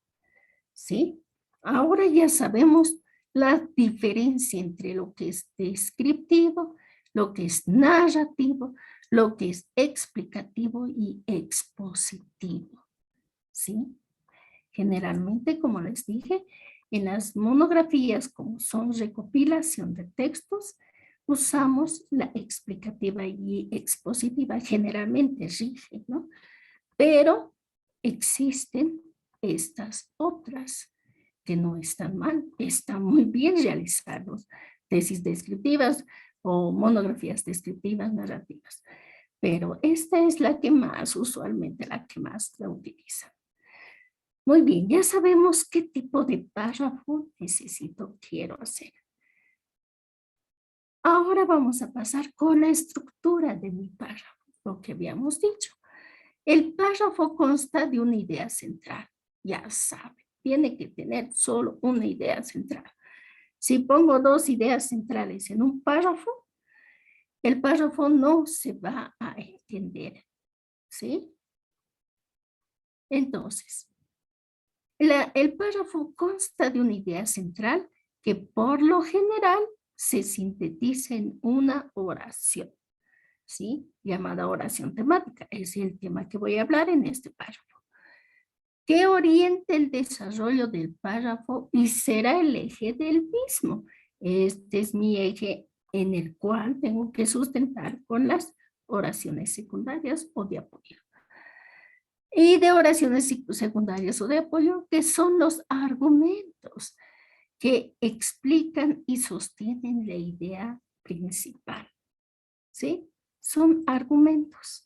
¿sí? Ahora ya sabemos la diferencia entre lo que es descriptivo, lo que es narrativo, lo que es explicativo y expositivo, ¿sí? Generalmente, como les dije, en las monografías, como son recopilación de textos, usamos la explicativa y expositiva, generalmente rige, ¿no? Pero existen estas otras que no están mal, están muy bien realizados, tesis descriptivas o monografías descriptivas narrativas. Pero esta es la que más, usualmente la que más la utiliza. Muy bien, ya sabemos qué tipo de párrafo quiero hacer. Ahora vamos a pasar con la estructura de mi párrafo, lo que habíamos dicho. El párrafo consta de una idea central, ya saben, tiene que tener solo una idea central. Si pongo dos ideas centrales en un párrafo, el párrafo no se va a entender, ¿sí? Entonces, el párrafo consta de una idea central que por lo general se sintetiza en una oración, ¿sí? Llamada oración temática. Es el tema que voy a hablar en este párrafo. Que oriente el desarrollo del párrafo y será el eje del mismo. Este es mi eje en el cual tengo que sustentar con las oraciones secundarias o de apoyo. Y de oraciones secundarias o de apoyo, que son los argumentos que explican y sostienen la idea principal, ¿sí? Son argumentos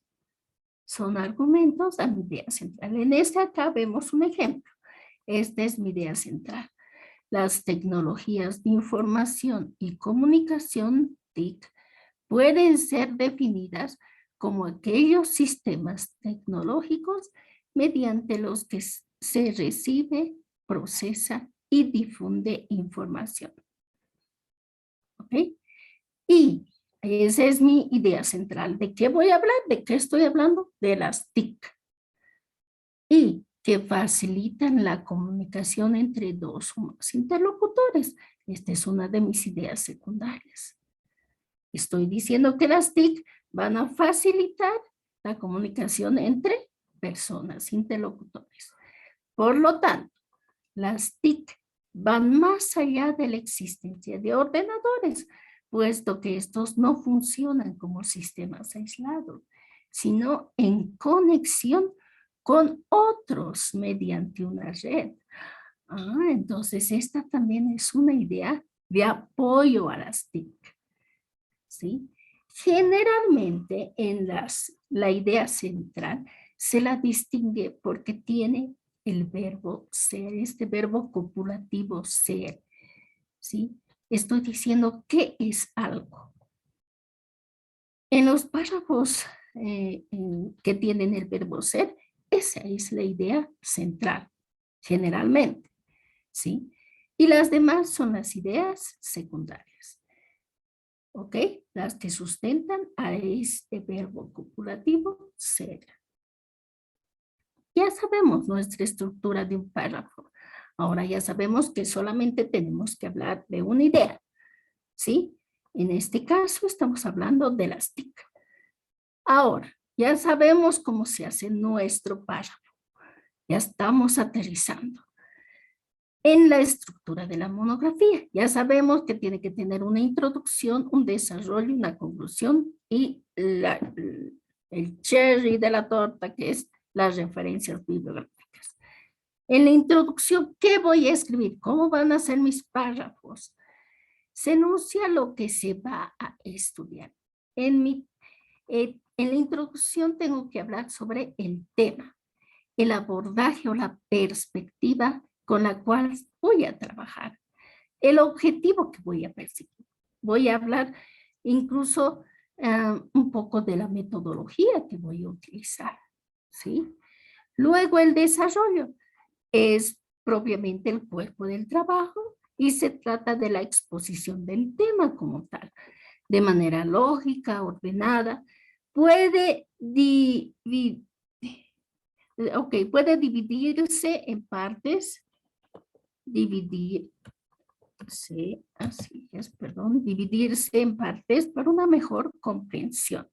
a mi idea central. En este acá vemos un ejemplo. Esta es mi idea central. Las tecnologías de información y comunicación, TIC, pueden ser definidas como aquellos sistemas tecnológicos mediante los que se recibe, procesa y difunde información. ¿Ok? Y esa es mi idea central. ¿De qué voy a hablar? ¿De qué estoy hablando? De las TIC. Y que facilitan la comunicación entre dos o más interlocutores. Esta es una de mis ideas secundarias. Estoy diciendo que las TIC van a facilitar la comunicación entre personas, interlocutores. Por lo tanto, las TIC van más allá de la existencia de ordenadores, puesto que estos no funcionan como sistemas aislados, sino en conexión con otros mediante una red. Entonces esta también es una idea de apoyo a las TIC, ¿sí? Generalmente en la idea central se la distingue porque tiene el verbo ser, este verbo copulativo ser, ¿sí? Estoy diciendo qué es algo. En los párrafos que tienen el verbo ser, esa es la idea central, generalmente, ¿sí? Y las demás son las ideas secundarias. ¿ok? Las que sustentan a este verbo copulativo ser. Ya sabemos nuestra estructura de un párrafo. Ahora ya sabemos que solamente tenemos que hablar de una idea, ¿sí? En este caso estamos hablando de las TIC. Ahora, ya sabemos cómo se hace nuestro párrafo. Ya estamos aterrizando en la estructura de la monografía. Ya sabemos que tiene que tener una introducción, un desarrollo, una conclusión y el cherry de la torta, que es las referencias bibliográficas. En la introducción, ¿qué voy a escribir? ¿Cómo van a ser mis párrafos? Se enuncia lo que se va a estudiar. En la introducción tengo que hablar sobre el tema, el abordaje o la perspectiva con la cual voy a trabajar, el objetivo que voy a perseguir. Voy a hablar incluso un poco de la metodología que voy a utilizar, ¿sí? Luego el desarrollo es propiamente el cuerpo del trabajo y se trata de la exposición del tema como tal, de manera lógica, ordenada. Puede puede dividirse en partes, dividirse en partes para una mejor comprensión,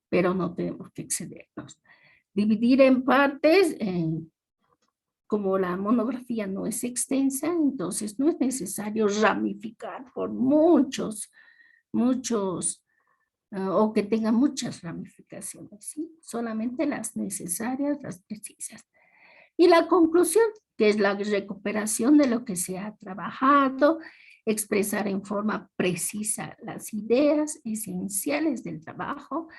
pero no tenemos que excedernos. Dividir en partes, como la monografía no es extensa, entonces no es necesario ramificar por muchos, o que tenga muchas ramificaciones, ¿sí? Solamente las necesarias, las precisas. Y la conclusión, que es la recuperación de lo que se ha trabajado, expresar en forma precisa las ideas esenciales del trabajo,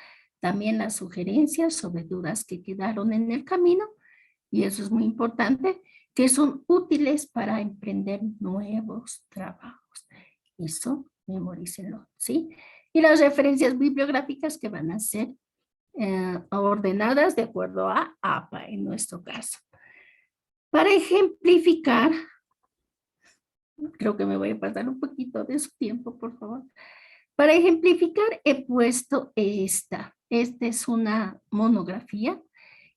también las sugerencias sobre dudas que quedaron en el camino, y eso es muy importante, que son útiles para emprender nuevos trabajos. Eso, memorícenlo, ¿sí? Y las referencias bibliográficas que van a ser ordenadas de acuerdo a APA en nuestro caso. Para ejemplificar, creo que me voy a pasar un poquito de su tiempo, por favor. Para ejemplificar he puesto esta. Esta es una monografía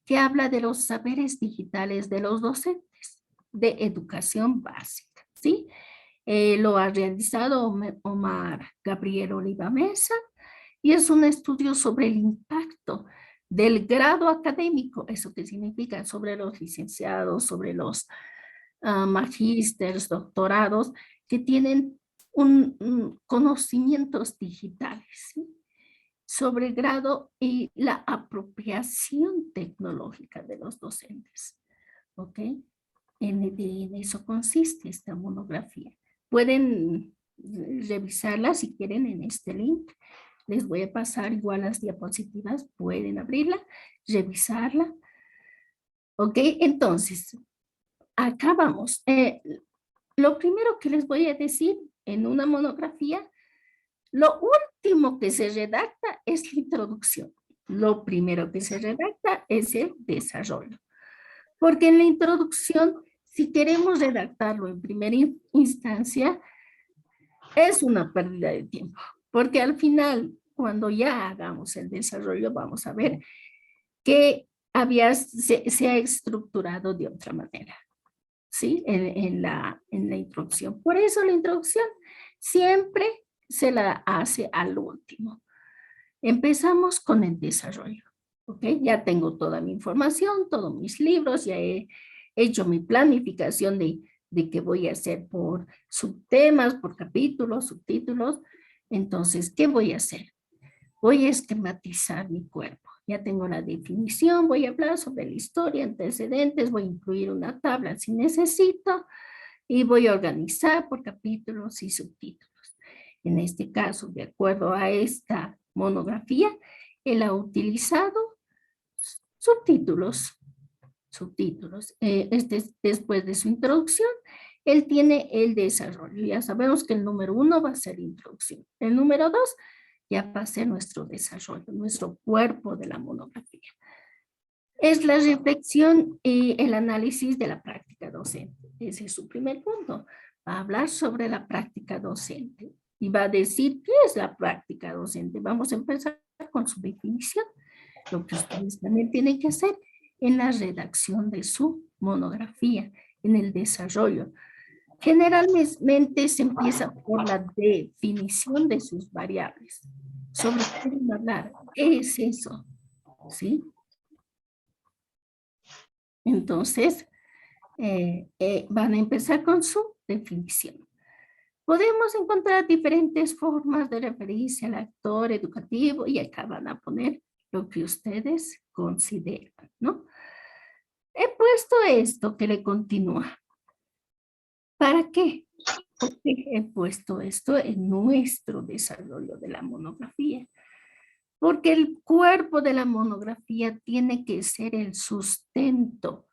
que habla de los saberes digitales de los docentes de educación básica, ¿sí? Lo ha realizado Omar Gabriel Oliva Mesa y es un estudio sobre el impacto del grado académico, eso que significa sobre los licenciados, sobre los magísteres, doctorados, que tienen conocimientos digitales, ¿sí? Sobre el grado y la apropiación tecnológica de los docentes, ¿ok? En eso consiste esta monografía. Pueden revisarla si quieren en este link. Les voy a pasar igual las diapositivas, pueden abrirla, revisarla. ¿Ok? Entonces, acá vamos. Lo primero que les voy a decir en una monografía, lo último que se redacta es la introducción. Lo primero que se redacta es el desarrollo. Porque en la introducción, si queremos redactarlo en primera instancia, es una pérdida de tiempo. Porque al final, cuando ya hagamos el desarrollo, vamos a ver que se ha estructurado de otra manera, ¿sí? En la introducción. Por eso la introducción siempre se la hace al último. Empezamos con el desarrollo, ¿ok? Ya tengo toda mi información, todos mis libros, ya he hecho mi planificación de qué voy a hacer por subtemas, por capítulos, subtítulos. Entonces, ¿qué voy a hacer? Voy a esquematizar mi cuerpo. Ya tengo la definición, voy a hablar sobre la historia, antecedentes, voy a incluir una tabla si necesito y voy a organizar por capítulos y subtítulos. En este caso, de acuerdo a esta monografía, él ha utilizado subtítulos. Después de su introducción, él tiene el desarrollo. Ya sabemos que el número 1 va a ser introducción. El número 2 ya va a ser nuestro desarrollo, nuestro cuerpo de la monografía. Es la reflexión y el análisis de la práctica docente. Ese es su primer punto. Va a hablar sobre la práctica docente. y va a decir qué es la práctica docente. Vamos a empezar con su definición, lo que ustedes también tienen que hacer en la redacción de su monografía, en el desarrollo. Generalmente se empieza por la definición de sus variables. Sobre qué van a hablar, ¿qué es eso? ¿Sí? Entonces, van a empezar con su definición. Podemos encontrar diferentes formas de referirse al actor educativo y acá van a poner lo que ustedes consideran, ¿no? He puesto esto que le continúa. ¿Para qué? Porque he puesto esto en nuestro desarrollo de la monografía. Porque el cuerpo de la monografía tiene que ser el sustento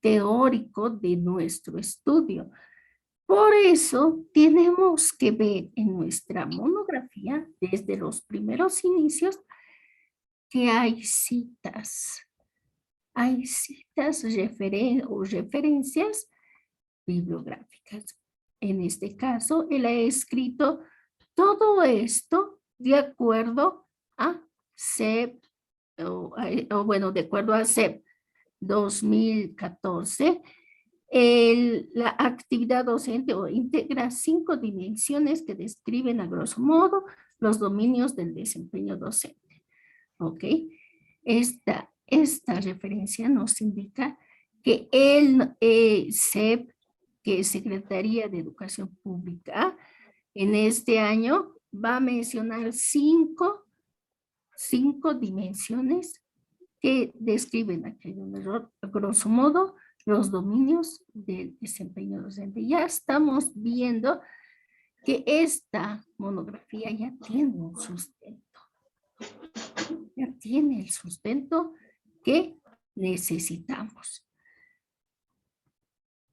teórico de nuestro estudio. Por eso tenemos que ver en nuestra monografía, desde los primeros inicios, que hay citas o referencias bibliográficas. En este caso, él ha escrito todo esto de acuerdo a CEP, bueno, de acuerdo a CEP 2014, la actividad docente o integra 5 dimensiones que describen a grosso modo los dominios del desempeño docente. ¿Ok? Esta referencia nos indica que el CEP, que es Secretaría de Educación Pública, en este año va a mencionar cinco dimensiones que describen aquí un error, a grosso modo, los dominios del desempeño docente. Ya estamos viendo que esta monografía ya tiene un sustento. Ya tiene el sustento que necesitamos.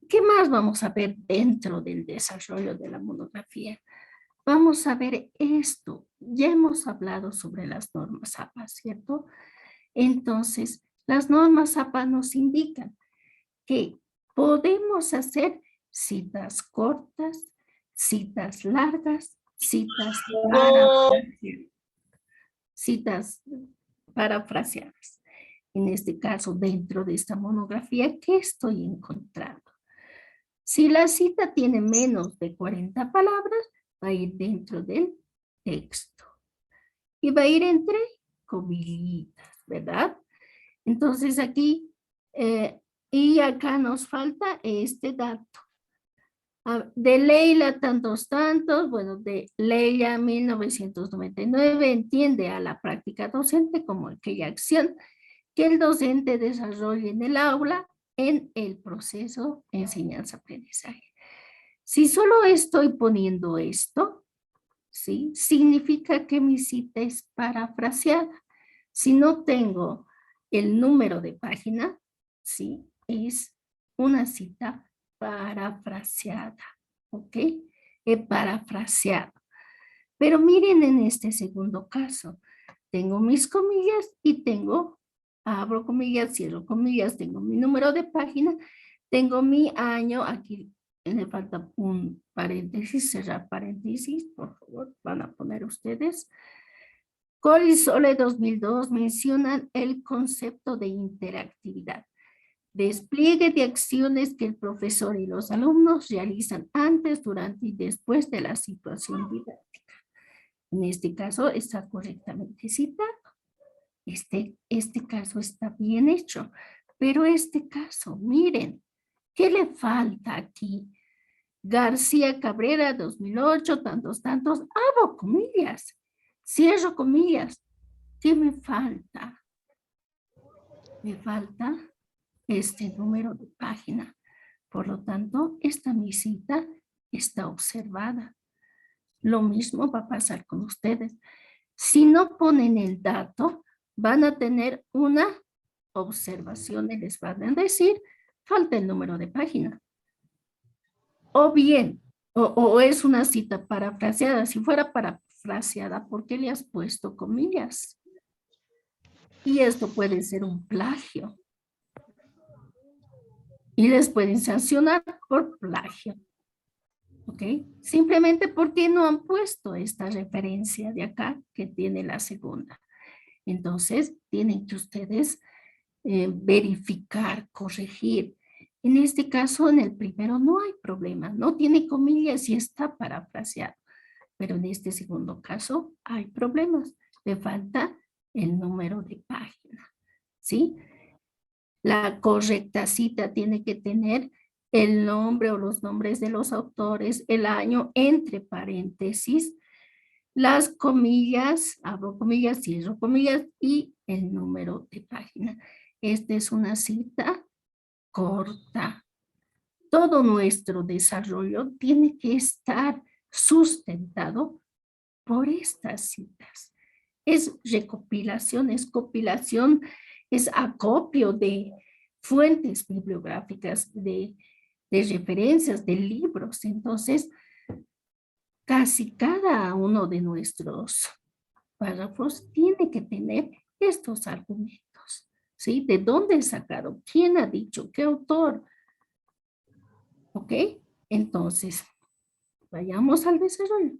¿Qué más vamos a ver dentro del desarrollo de la monografía? Vamos a ver esto. Ya hemos hablado sobre las normas APA, ¿cierto? Entonces, las normas APA nos indican que podemos hacer citas cortas, citas largas, citas parafraseadas. En este caso, dentro de esta monografía, ¿qué estoy encontrando? Si la cita tiene menos de 40 palabras, va a ir dentro del texto. Y va a ir entre comillitas, ¿verdad? Entonces aquí, y acá nos falta este dato. De Leila tantos, bueno, de Leila 1999 entiende a la práctica docente como aquella acción que el docente desarrolla en el aula en el proceso de enseñanza-aprendizaje. Si solo estoy poniendo esto, ¿sí? Significa que mi cita es parafraseada. Si no tengo el número de página, ¿sí? Es una cita parafraseada, ¿ok? He parafraseado. Pero miren en este segundo caso, tengo mis comillas y tengo, abro comillas, cierro comillas, tengo mi número de página, tengo mi año, aquí le falta un paréntesis, cerrar paréntesis, por favor, van a poner ustedes. Corisole 2002 mencionan el concepto de interactividad. Despliegue de acciones que el profesor y los alumnos realizan antes, durante y después de la situación didáctica. En este caso está correctamente citado. Este caso está bien hecho. Pero este caso, miren, ¿qué le falta aquí? García Cabrera, 2008, tantos, abro comillas, cierro comillas. ¿Qué me falta? Me falta este número de página. Por lo tanto, esta mi cita está observada. Lo mismo va a pasar con ustedes. Si no ponen el dato, van a tener una observación y les van a decir, falta el número de página. O bien, o es una cita parafraseada. Si fuera parafraseada, ¿por qué le has puesto comillas? Y esto puede ser un plagio. Y les pueden sancionar por plagio. ¿ok? Simplemente porque no han puesto esta referencia de acá que tiene la segunda. Entonces, tienen que ustedes verificar, corregir. En este caso, en el primero no hay problema, no tiene comillas y está parafraseado, pero en este segundo caso hay problemas, le falta el número de página, ¿sí? La correcta cita tiene que tener el nombre o los nombres de los autores, el año entre paréntesis, las comillas, abro comillas, cierro comillas y el número de página. Esta es una cita corta. Todo nuestro desarrollo tiene que estar sustentado por estas citas. Es recopilación, es compilación, es acopio de fuentes bibliográficas, de referencias, de libros. Entonces, casi cada uno de nuestros párrafos tiene que tener estos argumentos, ¿sí? ¿De dónde he sacado? ¿Quién ha dicho? ¿Qué autor? ¿Ok? Entonces, vayamos al desarrollo.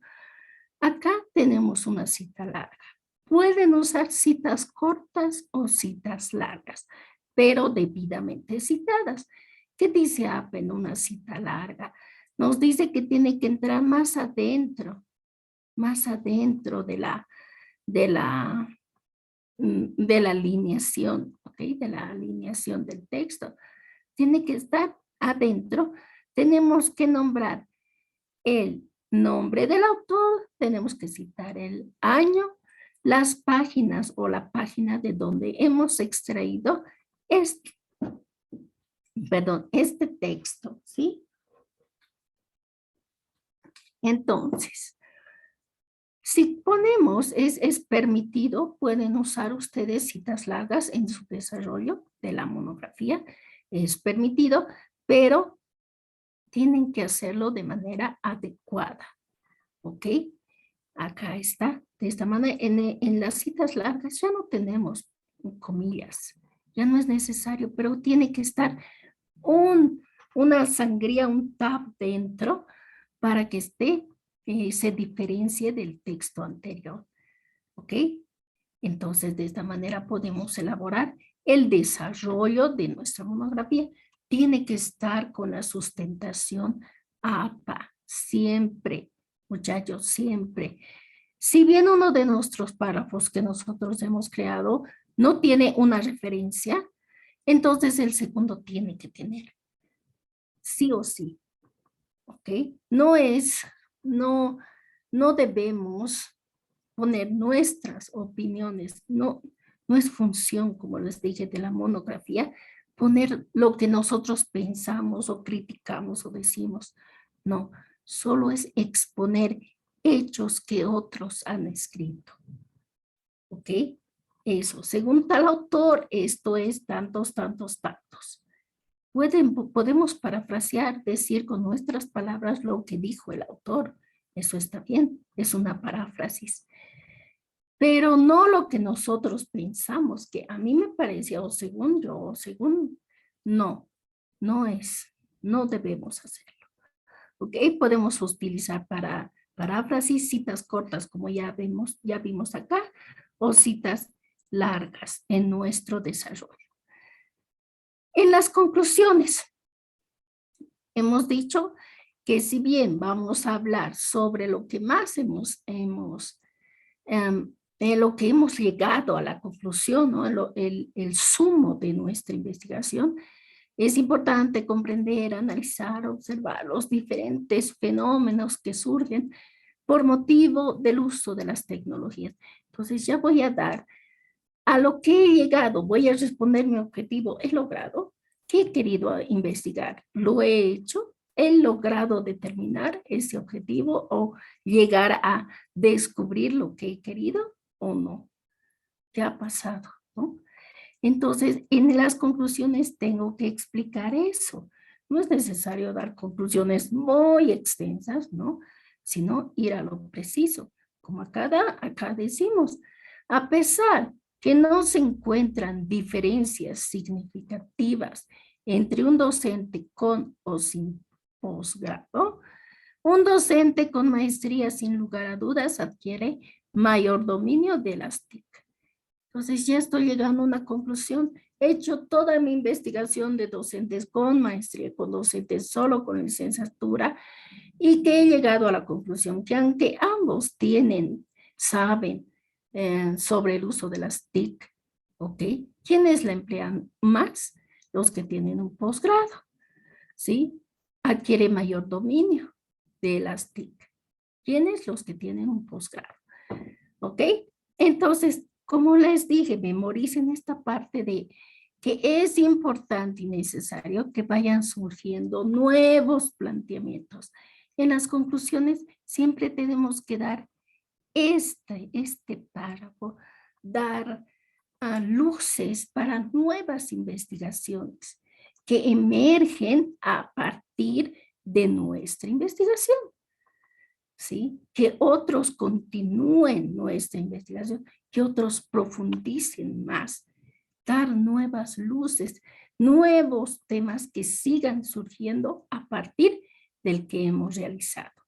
Acá tenemos una cita larga. Pueden usar citas cortas o citas largas, pero debidamente citadas. ¿Qué dice APA en una cita larga? Nos dice que tiene que entrar más adentro de la alineación, ¿ok? De la alineación del texto. Tiene que estar adentro. Tenemos que nombrar el nombre del autor, tenemos que citar el año, las páginas o la página de donde hemos extraído este, este texto, ¿sí? Entonces, si ponemos es permitido, pueden usar ustedes citas largas en su desarrollo de la monografía, es permitido, pero tienen que hacerlo de manera adecuada, ¿ok? Acá está, de esta manera, en las citas largas ya no tenemos comillas, ya no es necesario, pero tiene que estar una sangría, un tab dentro para que se diferencie del texto anterior, ¿ok? Entonces, de esta manera podemos elaborar el desarrollo de nuestra monografía. Tiene que estar con la sustentación APA, siempre, muchachos, siempre. Si bien uno de nuestros párrafos que nosotros hemos creado no tiene una referencia, entonces el segundo tiene que tener, sí o sí, ¿ok? No, no debemos poner nuestras opiniones, no es función, como les dije, de la monografía, poner lo que nosotros pensamos o criticamos o decimos. No, solo es exponer hechos que otros han escrito. ¿Ok? Eso, según tal autor, esto es tantos, tantos, tantos. Podemos parafrasear, decir con nuestras palabras lo que dijo el autor. Eso está bien, es una paráfrasis. Pero no lo que nosotros pensamos, que a mí me parecía, o según yo, o según, no, no debemos hacerlo. ¿Ok? Podemos utilizar para paráfrasis, citas cortas, como ya vimos acá, o citas largas en nuestro desarrollo. En las conclusiones, hemos dicho que si bien vamos a hablar sobre lo que más lo que hemos llegado a la conclusión, ¿no? El sumo de nuestra investigación, es importante comprender, analizar, observar los diferentes fenómenos que surgen por motivo del uso de las tecnologías. Entonces ya voy a dar a lo que he llegado, voy a responder mi objetivo, he logrado, ¿qué he querido investigar? ¿Lo he hecho? ¿He logrado determinar ese objetivo o llegar a descubrir lo que he querido o no? ¿Qué ha pasado? ¿No? Entonces, en las conclusiones tengo que explicar eso. No es necesario dar conclusiones muy extensas, ¿no? Sino ir a lo preciso. Como acá decimos, a pesar que no se encuentran diferencias significativas entre un docente con o sin posgrado, Un docente con maestría, sin lugar a dudas, adquiere mayor dominio de las TIC. Entonces ya estoy llegando a una conclusión. He hecho toda mi investigación de docentes con maestría, con docentes solo con licenciatura, y que he llegado a la conclusión que aunque ambos saben sobre el uso de las TIC, ¿ok? ¿Quiénes la emplean más? Los que tienen un posgrado, ¿sí? Adquiere mayor dominio de las TIC. ¿Quiénes? Los que tienen un posgrado, ¿ok? Entonces, como les dije, memoricen esta parte de que es importante y necesario que vayan surgiendo nuevos planteamientos. En las conclusiones siempre tenemos que dar este párrafo, dar luces para nuevas investigaciones que emergen a partir de nuestra investigación. ¿Sí? Que otros continúen nuestra investigación, que otros profundicen más, dar nuevas luces, nuevos temas que sigan surgiendo a partir del que hemos realizado.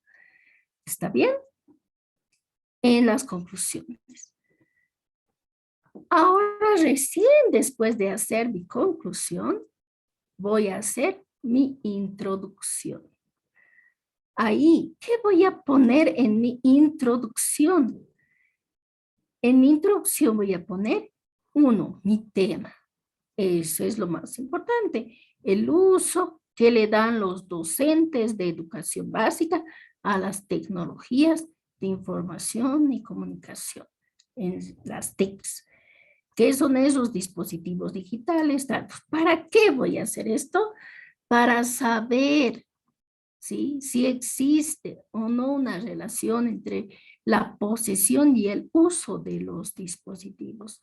¿Está bien? En las conclusiones. Ahora recién después de hacer mi conclusión, voy a hacer mi introducción. Ahí, ¿qué voy a poner en mi introducción? En mi introducción voy a poner, uno, mi tema. Eso es lo más importante. El uso que le dan los docentes de educación básica a las tecnologías de información y comunicación, en las TICs. ¿Qué son esos dispositivos digitales? ¿Para qué voy a hacer esto? Para saber, ¿sí?, si existe o no una relación entre la posesión y el uso de los dispositivos,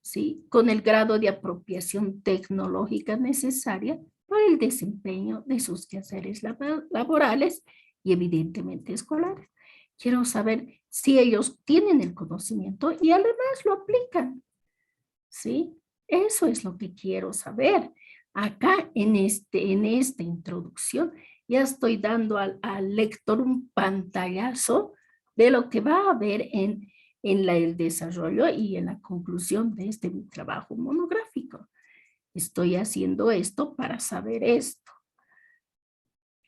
¿sí?, con el grado de apropiación tecnológica necesaria para el desempeño de sus quehaceres laborales y evidentemente escolares. Quiero saber si ellos tienen el conocimiento y además lo aplican, ¿sí? Eso es lo que quiero saber. Acá en esta introducción ya estoy dando al lector un pantallazo de lo que va a haber en el desarrollo y en la conclusión de mi trabajo monográfico. Estoy haciendo esto para saber esto.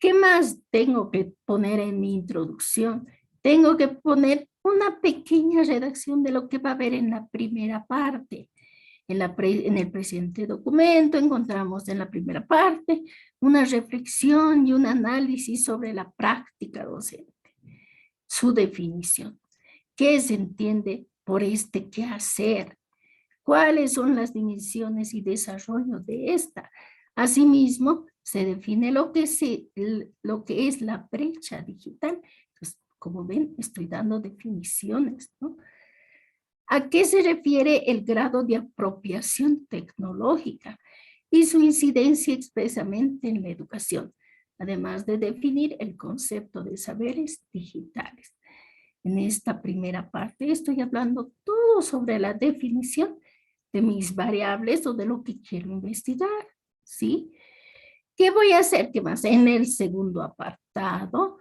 ¿Qué más tengo que poner en mi introducción? Tengo que poner una pequeña redacción de lo que va a haber en la primera parte. En el presente documento encontramos en la primera parte una reflexión y un análisis sobre la práctica docente. Su definición. ¿Qué se entiende por este quehacer? ¿Cuáles son las dimensiones y desarrollo de esta? Asimismo, se define lo que es la brecha digital. Pues, como ven, estoy dando definiciones, ¿no? ¿A qué se refiere el grado de apropiación tecnológica y su incidencia expresamente en la educación? Además de definir el concepto de saberes digitales. En esta primera parte estoy hablando todo sobre la definición de mis variables o de lo que quiero investigar, ¿sí? ¿Qué voy a hacer? ¿Qué más? En el segundo apartado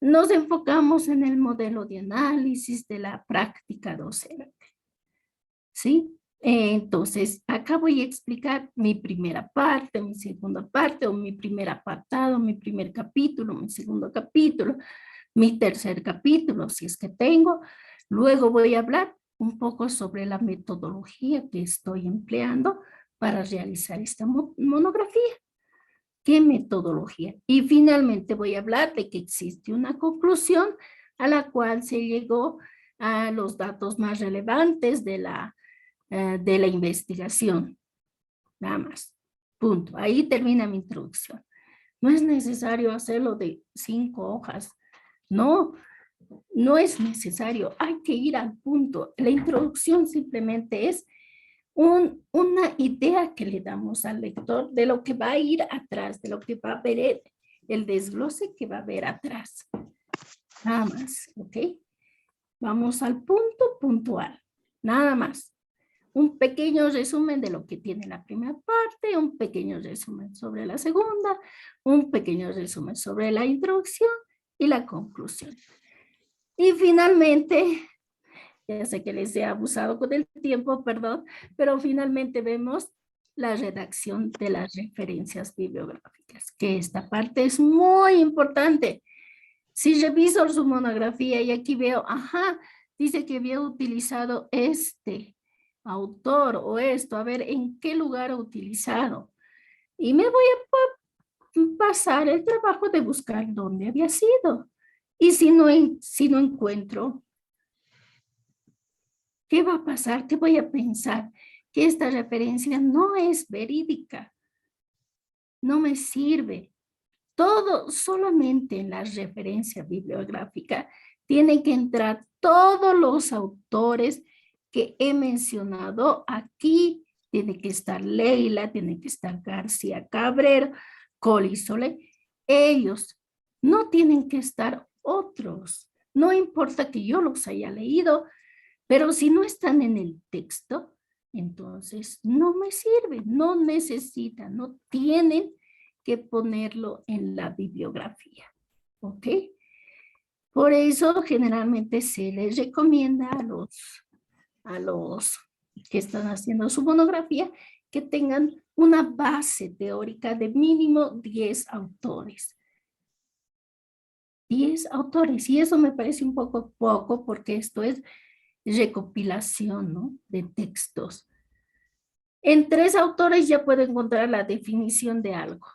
nos enfocamos en el modelo de análisis de la práctica docente, ¿sí? Entonces, acá voy a explicar mi primera parte, mi segunda parte, o mi primer apartado, mi primer capítulo, mi segundo capítulo, mi tercer capítulo, si es que tengo. Luego voy a hablar un poco sobre la metodología que estoy empleando para realizar esta monografía. ¿Qué metodología? Y finalmente voy a hablar de que existe una conclusión a la cual se llegó a los datos más relevantes de la investigación. Nada más. Punto. Ahí termina mi introducción. No es necesario hacerlo de 5 hojas. No, no es necesario. Hay que ir al punto. La introducción simplemente es una idea que le damos al lector de lo que va a ir atrás, de lo que va a ver el desglose que va a ver atrás. Nada más, ¿ok? Vamos al punto puntual. Nada más. Un pequeño resumen de lo que tiene la primera parte, un pequeño resumen sobre la segunda, un pequeño resumen sobre la introducción y la conclusión. Y finalmente, ya sé que les he abusado con el tiempo, perdón, pero finalmente vemos la redacción de las referencias bibliográficas, que esta parte es muy importante. Si reviso su monografía y aquí veo, ajá, dice que había utilizado este autor o esto, a ver en qué lugar ha utilizado. Y me voy a pasar el trabajo de buscar dónde había sido. Y si no encuentro, ¿qué va a pasar? ¿Qué voy a pensar? Que esta referencia no es verídica, no me sirve. Todo, solamente en la referencia bibliográfica, tienen que entrar todos los autores que he mencionado aquí. Tiene que estar Leila, tiene que estar García Cabrero, Colisole. Ellos no tienen que estar otros. No importa que yo los haya leído, pero si no están en el texto, entonces no me sirve, no necesitan, no tienen que ponerlo en la bibliografía. ¿Ok? Por eso generalmente se les recomienda a los que están haciendo su monografía que tengan una base teórica de mínimo 10 autores. 10 autores, y eso me parece un poco porque esto es recopilación, ¿no? De textos. En 3 autores ya puedo encontrar la definición de algo.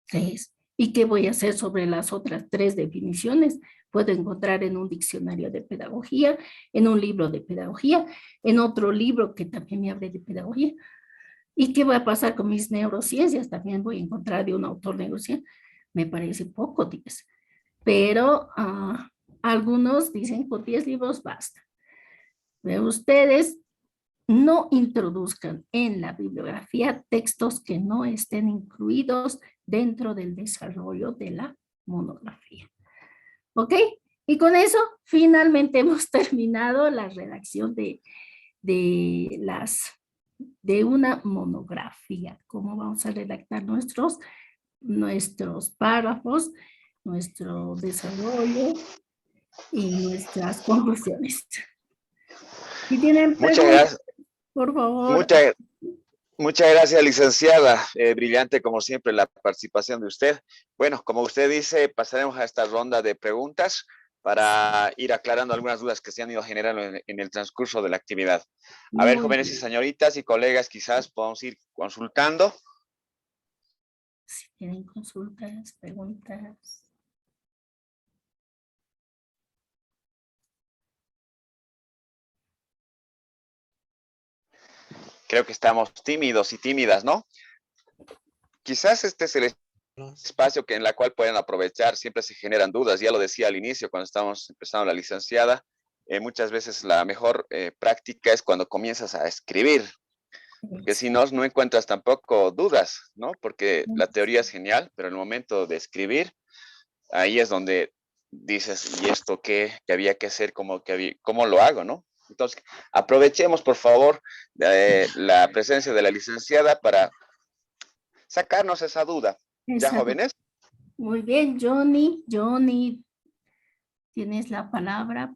3. ¿Y qué voy a hacer sobre las otras 3 definiciones? Puedo encontrar en un diccionario de pedagogía, en un libro de pedagogía, en otro libro que también me hable de pedagogía. ¿Y qué va a pasar con mis neurociencias? También voy a encontrar de un autor neurociencia. Me parece poco 10. Pero algunos dicen que con 10 libros basta. Pero ustedes no introduzcan en la bibliografía textos que no estén incluidos dentro del desarrollo de la monografía. ¿Ok? Y con eso finalmente hemos terminado la redacción de una monografía. ¿Cómo vamos a redactar nuestros párrafos, nuestro desarrollo y nuestras conclusiones? Si tienen Muchas preguntas, gracias. por favor. Muchas, muchas gracias, licenciada. Brillante, como siempre, la participación de usted. Bueno, como usted dice, pasaremos a esta ronda de preguntas para ir aclarando algunas dudas que se han ido generando en el transcurso de la actividad. A ver, Muy jóvenes y bien. señoritas y colegas, quizás podamos ir consultando. Si tienen consultas, preguntas. Creo que estamos tímidos y tímidas, ¿no? Quizás este es el espacio que en la cual pueden aprovechar, siempre se generan dudas, ya lo decía al inicio cuando estábamos empezando la licenciada, muchas veces la mejor práctica es cuando comienzas a escribir, porque si no, no encuentras tampoco dudas, ¿no? Porque la teoría es genial, pero el momento de escribir, ahí es donde dices, ¿y esto qué? ¿Qué había que hacer? ¿Cómo lo hago, no? Entonces, aprovechemos, por favor, la presencia de la licenciada para sacarnos esa duda. ¿Ya, Esa duda. jóvenes? Muy bien, Johnny. Johnny, tienes la palabra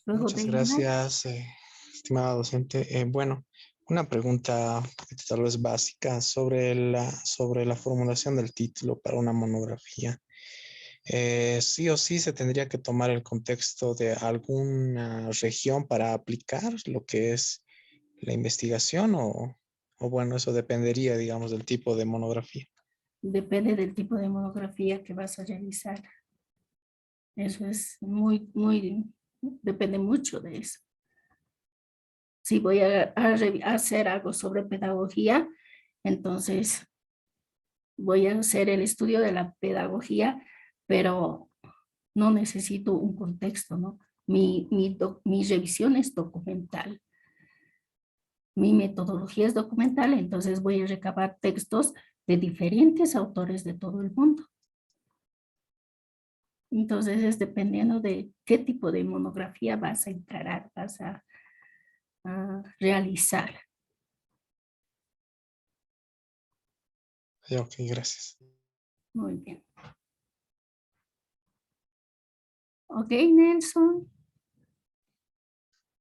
luego de Muchas Ina. gracias, estimada docente. Bueno, una pregunta un poquito tal vez básica sobre la formulación del título para una monografía. Sí o sí se tendría que tomar el contexto de alguna región para aplicar lo que es la investigación o bueno, eso dependería, digamos, del tipo de monografía. Depende del tipo de monografía que vas a realizar. Eso es depende mucho de eso. Si voy a hacer algo sobre pedagogía, entonces voy a hacer el estudio de la pedagogía, pero no necesito un contexto, ¿no? Mi revisión es documental. Mi metodología es documental, entonces voy a recabar textos de diferentes autores de todo el mundo. Entonces es dependiendo de qué tipo de monografía vas a encarar, vas a realizar. Ok, gracias. Muy bien. Ok, Nelson.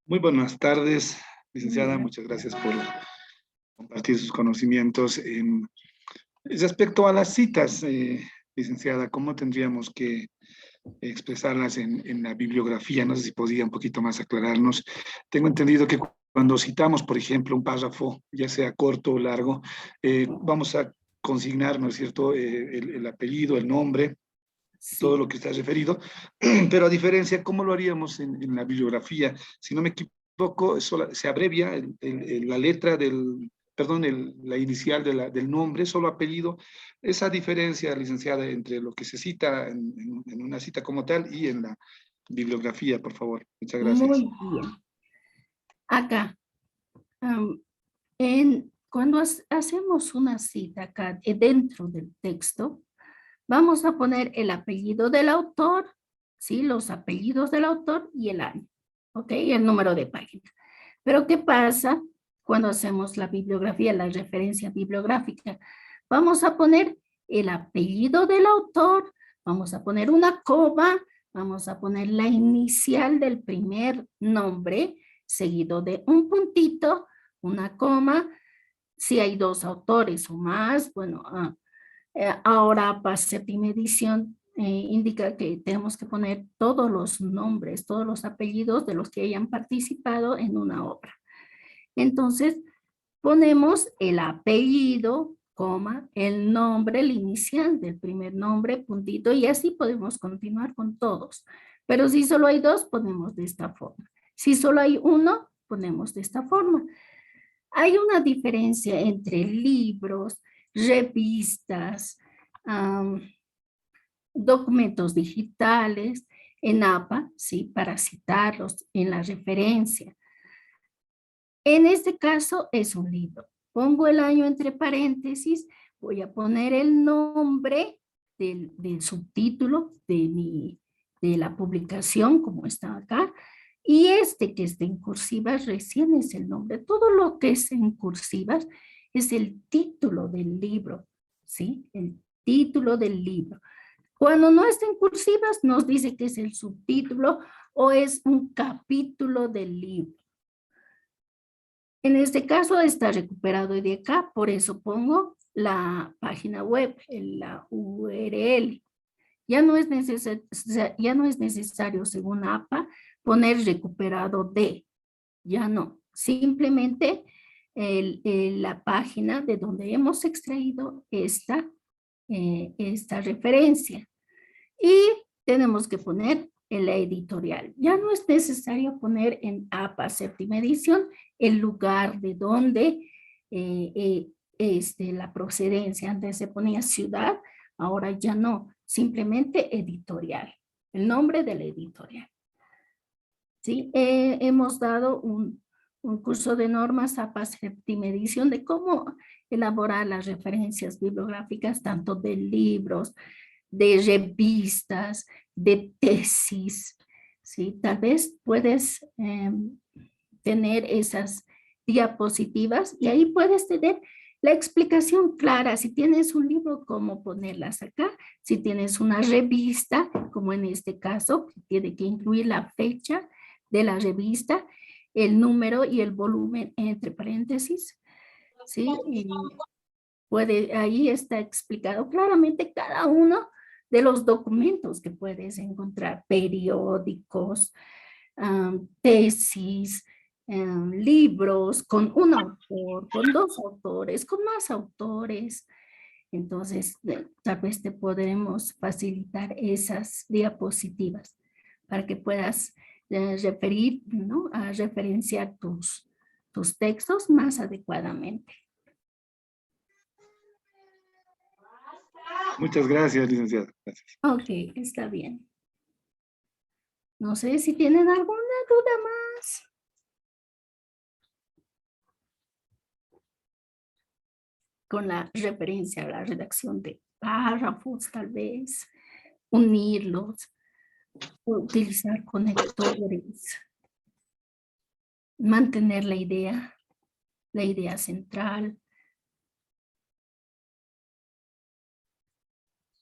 Muy buenas tardes, licenciada. Bien. Muchas gracias por compartir sus conocimientos. Respecto a las citas, licenciada, ¿cómo tendríamos que expresarlas en la bibliografía? No sé si podría un poquito más aclararnos. Tengo entendido que cuando citamos, por ejemplo, un párrafo, ya sea corto o largo, vamos a consignar, ¿no es cierto?, el apellido, el nombre, Sí. todo lo que está referido, pero a diferencia, ¿cómo lo haríamos en la bibliografía? Si no me equivoco, se abrevia la letra del, perdón, la inicial del nombre, solo apellido. Esa diferencia, licenciada, entre lo que se cita en una cita como tal y en la bibliografía, por favor. Muchas gracias. Muy bien. Acá, cuando hacemos una cita acá dentro del texto, vamos a poner el apellido del autor, ¿sí? Los apellidos del autor y el año, ¿ok? Y el número de página. Pero ¿qué pasa cuando hacemos la bibliografía, la referencia bibliográfica? Vamos a poner el apellido del autor, vamos a poner una coma, vamos a poner la inicial del primer nombre, seguido de un puntito, una coma. Si hay dos autores o más, bueno, ahora para séptima edición indica que tenemos que poner todos los nombres, todos los apellidos de los que hayan participado en una obra. Entonces, ponemos el apellido, coma, el nombre, el inicial del primer nombre, puntito, y así podemos continuar con todos. Pero si solo hay dos, ponemos de esta forma. Si solo hay uno, ponemos de esta forma. Hay una diferencia entre libros, revistas, documentos digitales, en APA, ¿sí? Para citarlos en la referencia. En este caso es un libro. Pongo el año entre paréntesis, voy a poner el nombre del subtítulo de la publicación, como está acá, y este que está en cursivas recién es el nombre. Todo lo que es en cursivas es el título del libro, ¿sí? El título del libro. Cuando no está en cursivas nos dice que es el subtítulo o es un capítulo del libro. En este caso está recuperado de acá, por eso pongo la página web, la URL. Ya no es necesario, según APA, poner recuperado de. Ya no. Simplemente la página de donde hemos extraído esta referencia. Y tenemos que poner en la editorial. Ya no es necesario poner en APA séptima edición el lugar de donde la procedencia. Antes se ponía ciudad, ahora ya no, simplemente editorial, el nombre de la editorial. ¿Sí? Hemos dado un curso de normas APA séptima edición de cómo elaborar las referencias bibliográficas, tanto de libros, de revistas, de tesis, ¿sí? Tal vez puedes tener esas diapositivas y ahí puedes tener la explicación clara. Si tienes un libro, cómo ponerlas acá. Si tienes una revista, como en este caso, tiene que incluir la fecha de la revista, el número y el volumen entre paréntesis, ¿sí? Y ahí está explicado claramente cada uno de los documentos que puedes encontrar, periódicos, tesis, libros con un autor, con dos autores, con más autores. Entonces, tal vez te podremos facilitar esas diapositivas para que puedas referir, ¿no? A referenciar tus textos más adecuadamente. Muchas gracias, licenciada. Gracias. Ok, está bien. No sé si tienen alguna duda más. Con la referencia a la redacción de párrafos, tal vez, unirlos, utilizar conectores, mantener la idea central.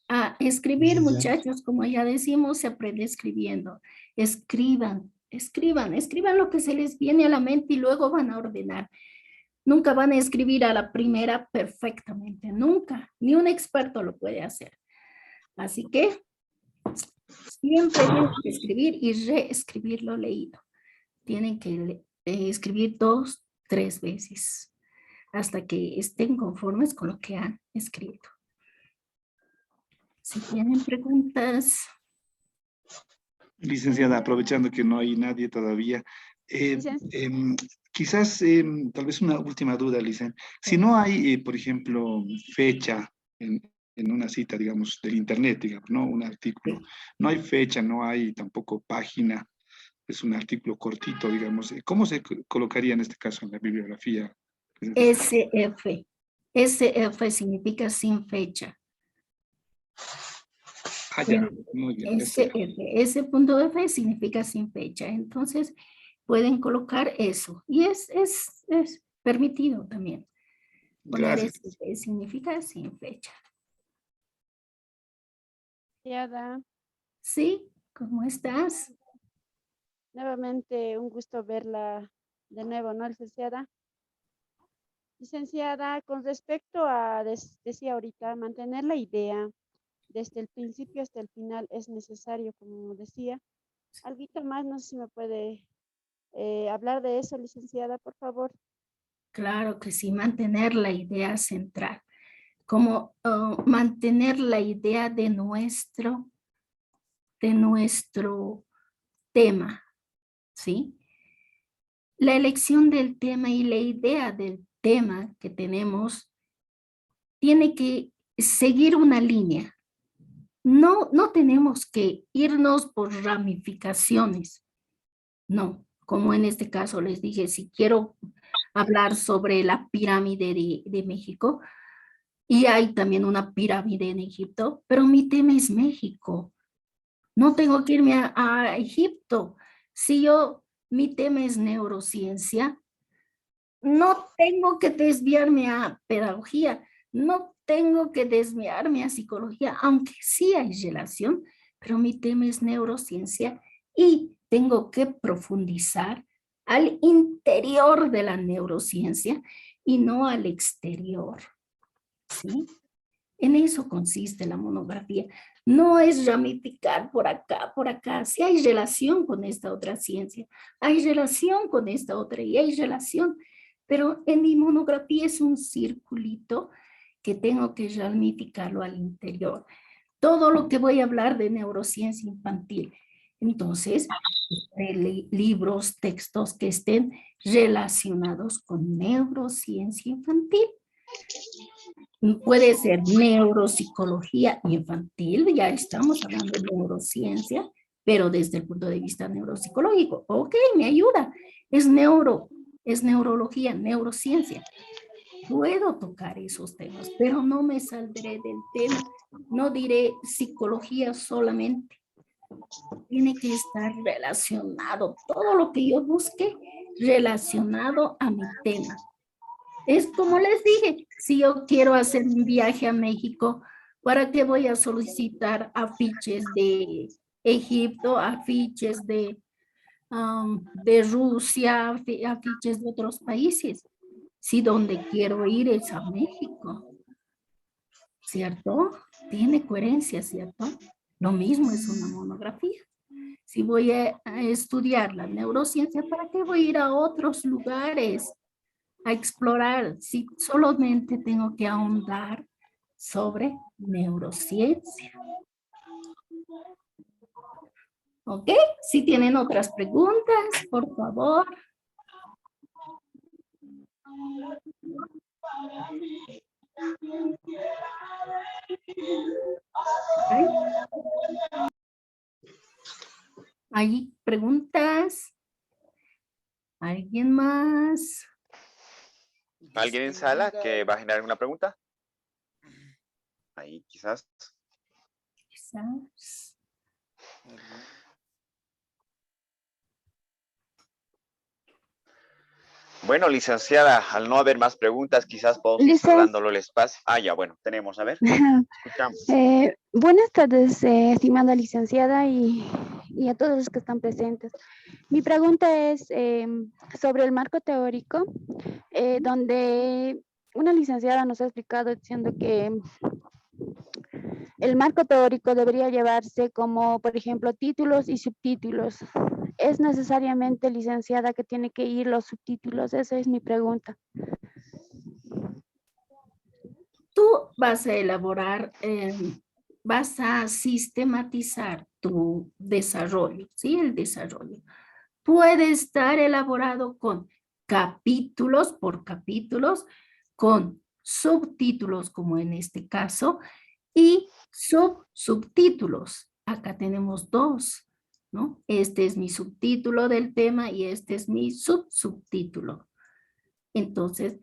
A escribir, Licenciada. muchachos, como ya decimos, se aprende escribiendo. Escriban, escriban, escriban lo que se les viene a la mente y luego van a ordenar. Nunca van a escribir a la primera perfectamente, nunca. Ni un experto lo puede hacer. Así que siempre tienen que escribir y reescribir lo leído. Tienen que escribir 2, 3 veces hasta que estén conformes con lo que han escrito. Si tienen preguntas. Licenciada, aprovechando que no hay nadie todavía, Licenciada. quizás tal vez una última duda, Licen. Si no hay, por ejemplo, fecha en una cita, digamos, del internet, digamos, ¿no? Un artículo. No hay fecha, no hay tampoco página, es un artículo cortito, digamos. ¿Cómo se colocaría en este caso en la bibliografía? SF. SF significa sin fecha. Ah, ya, muy bien. SF. Ese punto F significa sin fecha. Entonces, pueden colocar eso. Y es permitido también. Poner Gracias. SF significa sin fecha. Licenciada, ¿Sí? ¿Cómo estás? nuevamente un gusto verla de nuevo, ¿no, licenciada? Licenciada, con respecto a, decía ahorita, mantener la idea desde el principio hasta el final es necesario, como decía. Algo más, no sé si me puede hablar de eso, licenciada, por favor. Claro que sí, mantener la idea central. Como mantener la idea de nuestro tema, ¿sí? La elección del tema y la idea del tema que tenemos tiene que seguir una línea. No tenemos que irnos por ramificaciones. No, como en este caso les dije, si quiero hablar sobre la pirámide de México, y hay también una pirámide en Egipto, pero mi tema es México. No tengo que irme a Egipto. Si mi tema es neurociencia, no tengo que desviarme a pedagogía, no tengo que desviarme a psicología, aunque sí hay relación, pero mi tema es neurociencia y tengo que profundizar al interior de la neurociencia y no al exterior. ¿Sí? En eso consiste la monografía. No es ramificar por acá, por acá. Sí hay relación con esta otra ciencia, hay relación con esta otra y hay relación, pero en mi monografía es un circulito que tengo que ramificarlo al interior. Todo lo que voy a hablar de neurociencia infantil. Entonces, libros, textos que estén relacionados con neurociencia infantil. Puede ser neuropsicología infantil, ya estamos hablando de neurociencia, pero desde el punto de vista neuropsicológico. Ok, me ayuda. Es neurología, neurociencia. Puedo tocar esos temas, pero no me saldré del tema. No diré psicología solamente. Tiene que estar relacionado, todo lo que yo busque relacionado a mi tema. Es como les dije, si yo quiero hacer un viaje a México, ¿para qué voy a solicitar afiches de Egipto, afiches de Rusia, afiches de otros países? Si donde quiero ir es a México, ¿cierto? Tiene coherencia, ¿cierto? Lo mismo es una monografía. Si voy a estudiar la neurociencia, ¿para qué voy a ir a otros lugares a explorar si solamente tengo que ahondar sobre neurociencia? ¿Ok? Si tienen otras preguntas, por favor. ¿Hay preguntas? ¿Alguien más? ¿Alguien en sala que va a generar una pregunta? Ahí quizás. Quizás. Bueno, licenciada, al no haber más preguntas, quizás podemos ir cerrándolo el espacio. Ah, ya, bueno, tenemos, a ver, escuchamos. Buenas tardes, estimada licenciada y a todos los que están presentes. Mi pregunta es sobre el marco teórico, donde una licenciada nos ha explicado diciendo que el marco teórico debería llevarse como, por ejemplo, títulos y subtítulos. ¿Es necesariamente, licenciada, que tiene que ir los subtítulos? Esa es mi pregunta. Tú vas a elaborar, vas a sistematizar tu desarrollo, ¿sí? El desarrollo. Puede estar elaborado con capítulos por capítulos, con subtítulos, como en este caso, y subtítulos. Acá tenemos dos, ¿no? Este es mi subtítulo del tema y este es mi subtítulo. Entonces,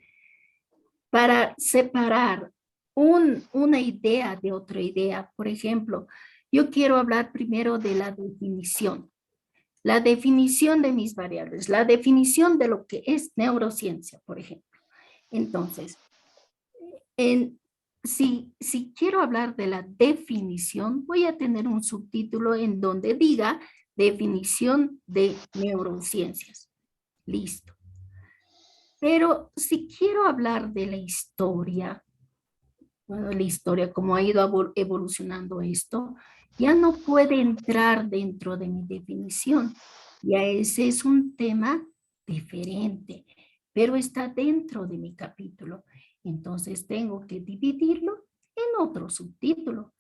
para separar una idea de otra idea, por ejemplo, yo quiero hablar primero de la definición de mis variables, la definición de lo que es neurociencia, por ejemplo. Entonces, si quiero hablar de la definición, voy a tener un subtítulo en donde diga definición de neurociencias. Listo. Pero si quiero hablar de la historia, bueno, la historia, cómo ha ido evolucionando esto, ya no puede entrar dentro de mi definición. Ya ese es un tema diferente, pero está dentro de mi capítulo. Entonces tengo que dividirlo en otro subtítulo.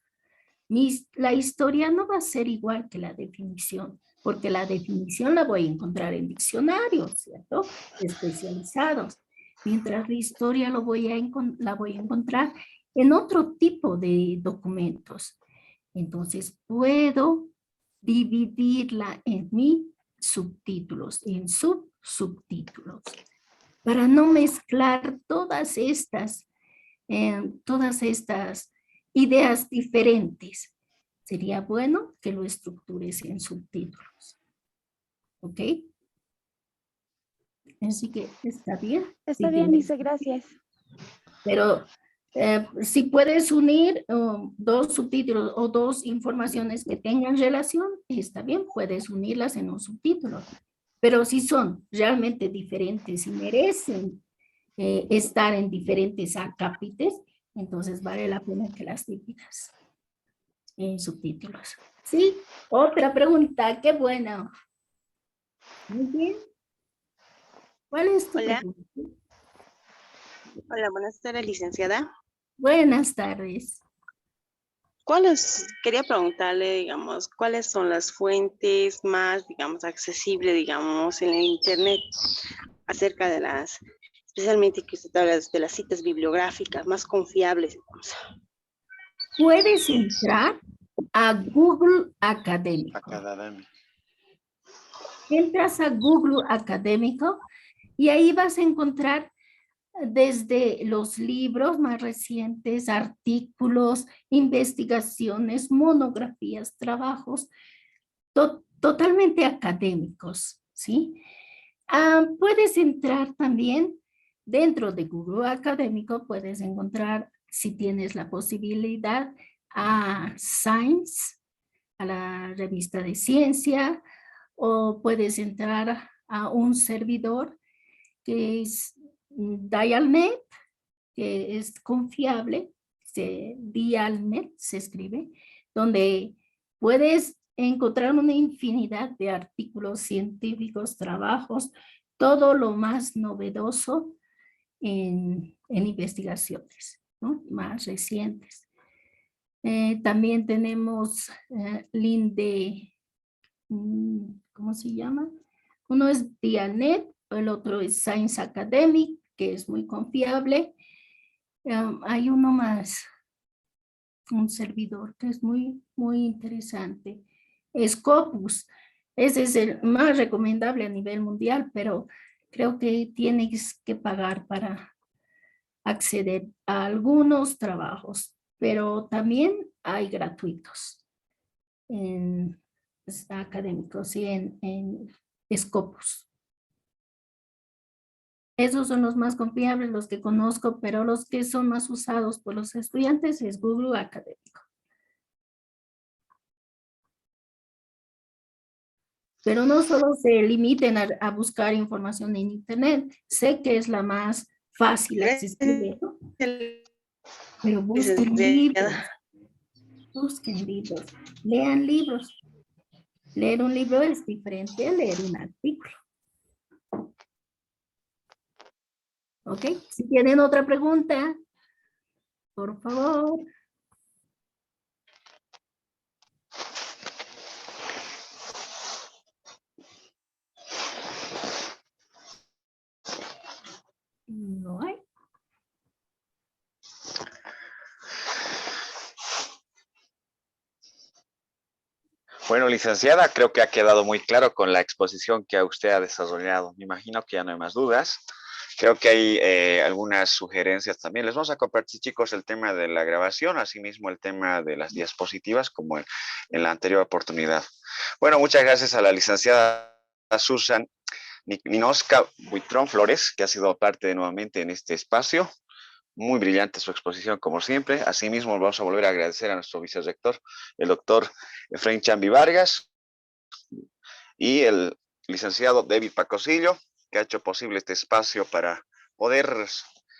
La historia no va a ser igual que la definición, porque la definición la voy a encontrar en diccionarios, ¿cierto? Especializados. Mientras la historia la voy a encontrar en otro tipo de documentos. Entonces puedo dividirla en mis subtítulos, en subtítulos, para no mezclar todas estas ideas diferentes. Sería bueno que lo estructures en subtítulos. ¿Ok? Así que está bien. Está bien, dice, gracias. Pero si puedes unir dos subtítulos o dos informaciones que tengan relación, está bien, puedes unirlas en un subtítulo. Pero si son realmente diferentes y merecen estar en diferentes acápites, entonces vale la pena que las dividas en subtítulos. Sí, otra pregunta, qué bueno. Muy bien. ¿Cuál es tu pregunta? Hola, buenas tardes, licenciada. Buenas tardes. Quería preguntarle, digamos, cuáles son las fuentes más, digamos, accesibles, digamos, en el Internet acerca de especialmente que usted habla de las citas bibliográficas más confiables, digamos? Puedes entrar a Google Académico. Entras a Google Académico y ahí vas a encontrar desde los libros más recientes, artículos, investigaciones, monografías, trabajos totalmente académicos, ¿sí? Puedes entrar también dentro de Google Académico, puedes encontrar, si tienes la posibilidad, a Science, a la revista de ciencia, o puedes entrar a un servidor que es Dialnet, que es confiable, Dialnet se escribe, donde puedes encontrar una infinidad de artículos científicos, trabajos, todo lo más novedoso en investigaciones, ¿no? Más recientes. También tenemos link de, ¿cómo se llama? Uno es Dialnet, el otro es Science Academic, que es muy confiable. Hay uno más, un servidor que es muy interesante. Scopus, ese es el más recomendable a nivel mundial, pero creo que tienes que pagar para acceder a algunos trabajos, pero también hay gratuitos académicos y en Scopus. Esos son los más confiables, los que conozco, pero los que son más usados por los estudiantes es Google Académico. Pero no solo se limiten a buscar información en Internet. Sé que es la más fácil, accesible, ¿no? Pero busquen libros, lean libros. Leer un libro es diferente a leer un artículo. ¿Ok? Si tienen otra pregunta, por favor. No hay. Bueno, licenciada, creo que ha quedado muy claro con la exposición que usted ha desarrollado. Me imagino que ya no hay más dudas. Creo que hay algunas sugerencias también. Les vamos a compartir, chicos, el tema de la grabación, asimismo el tema de las diapositivas, como en la anterior oportunidad. Bueno, muchas gracias a la licenciada Susan Ninoska Buitrón Flores, que ha sido parte nuevamente en este espacio. Muy brillante su exposición, como siempre. Asimismo, vamos a volver a agradecer a nuestro vicerrector, el doctor Efraín Chambi Vargas, y el licenciado David Pacosillo, que ha hecho posible este espacio para poder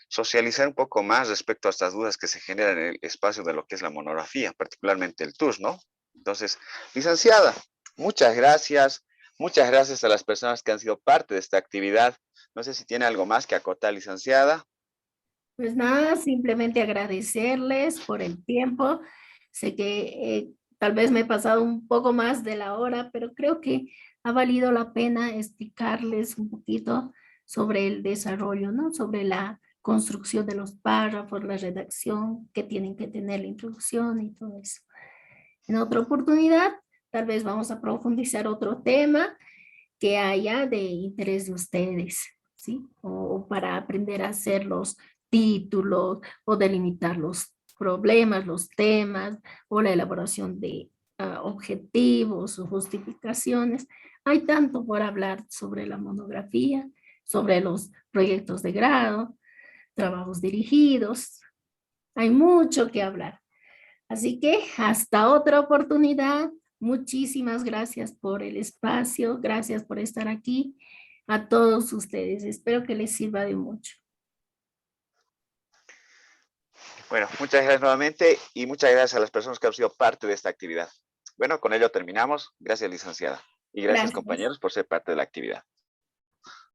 socializar un poco más respecto a estas dudas que se generan en el espacio de lo que es la monografía, particularmente el TUS, ¿no? Entonces, licenciada, muchas gracias. Muchas gracias a las personas que han sido parte de esta actividad. No sé si tiene algo más que acotar, licenciada. Pues nada, simplemente agradecerles por el tiempo. Sé que tal vez me he pasado un poco más de la hora, pero creo que ha valido la pena explicarles un poquito sobre el desarrollo, ¿no? Sobre la construcción de los párrafos, la redacción, que tienen que tener la introducción y todo eso. En otra oportunidad, tal vez vamos a profundizar otro tema que haya de interés de ustedes, ¿sí? O para aprender a hacer los títulos o delimitar los problemas, los temas o la elaboración de objetivos o justificaciones. Hay tanto por hablar sobre la monografía, sobre los proyectos de grado, trabajos dirigidos. Hay mucho que hablar. Así que hasta otra oportunidad. Muchísimas gracias por el espacio, gracias por estar aquí. A todos ustedes, espero que les sirva de mucho. Bueno, muchas gracias nuevamente y muchas gracias a las personas que han sido parte de esta actividad. Bueno, con ello terminamos. Gracias, licenciada. Y gracias, Gracias. compañeros, por ser parte de la actividad.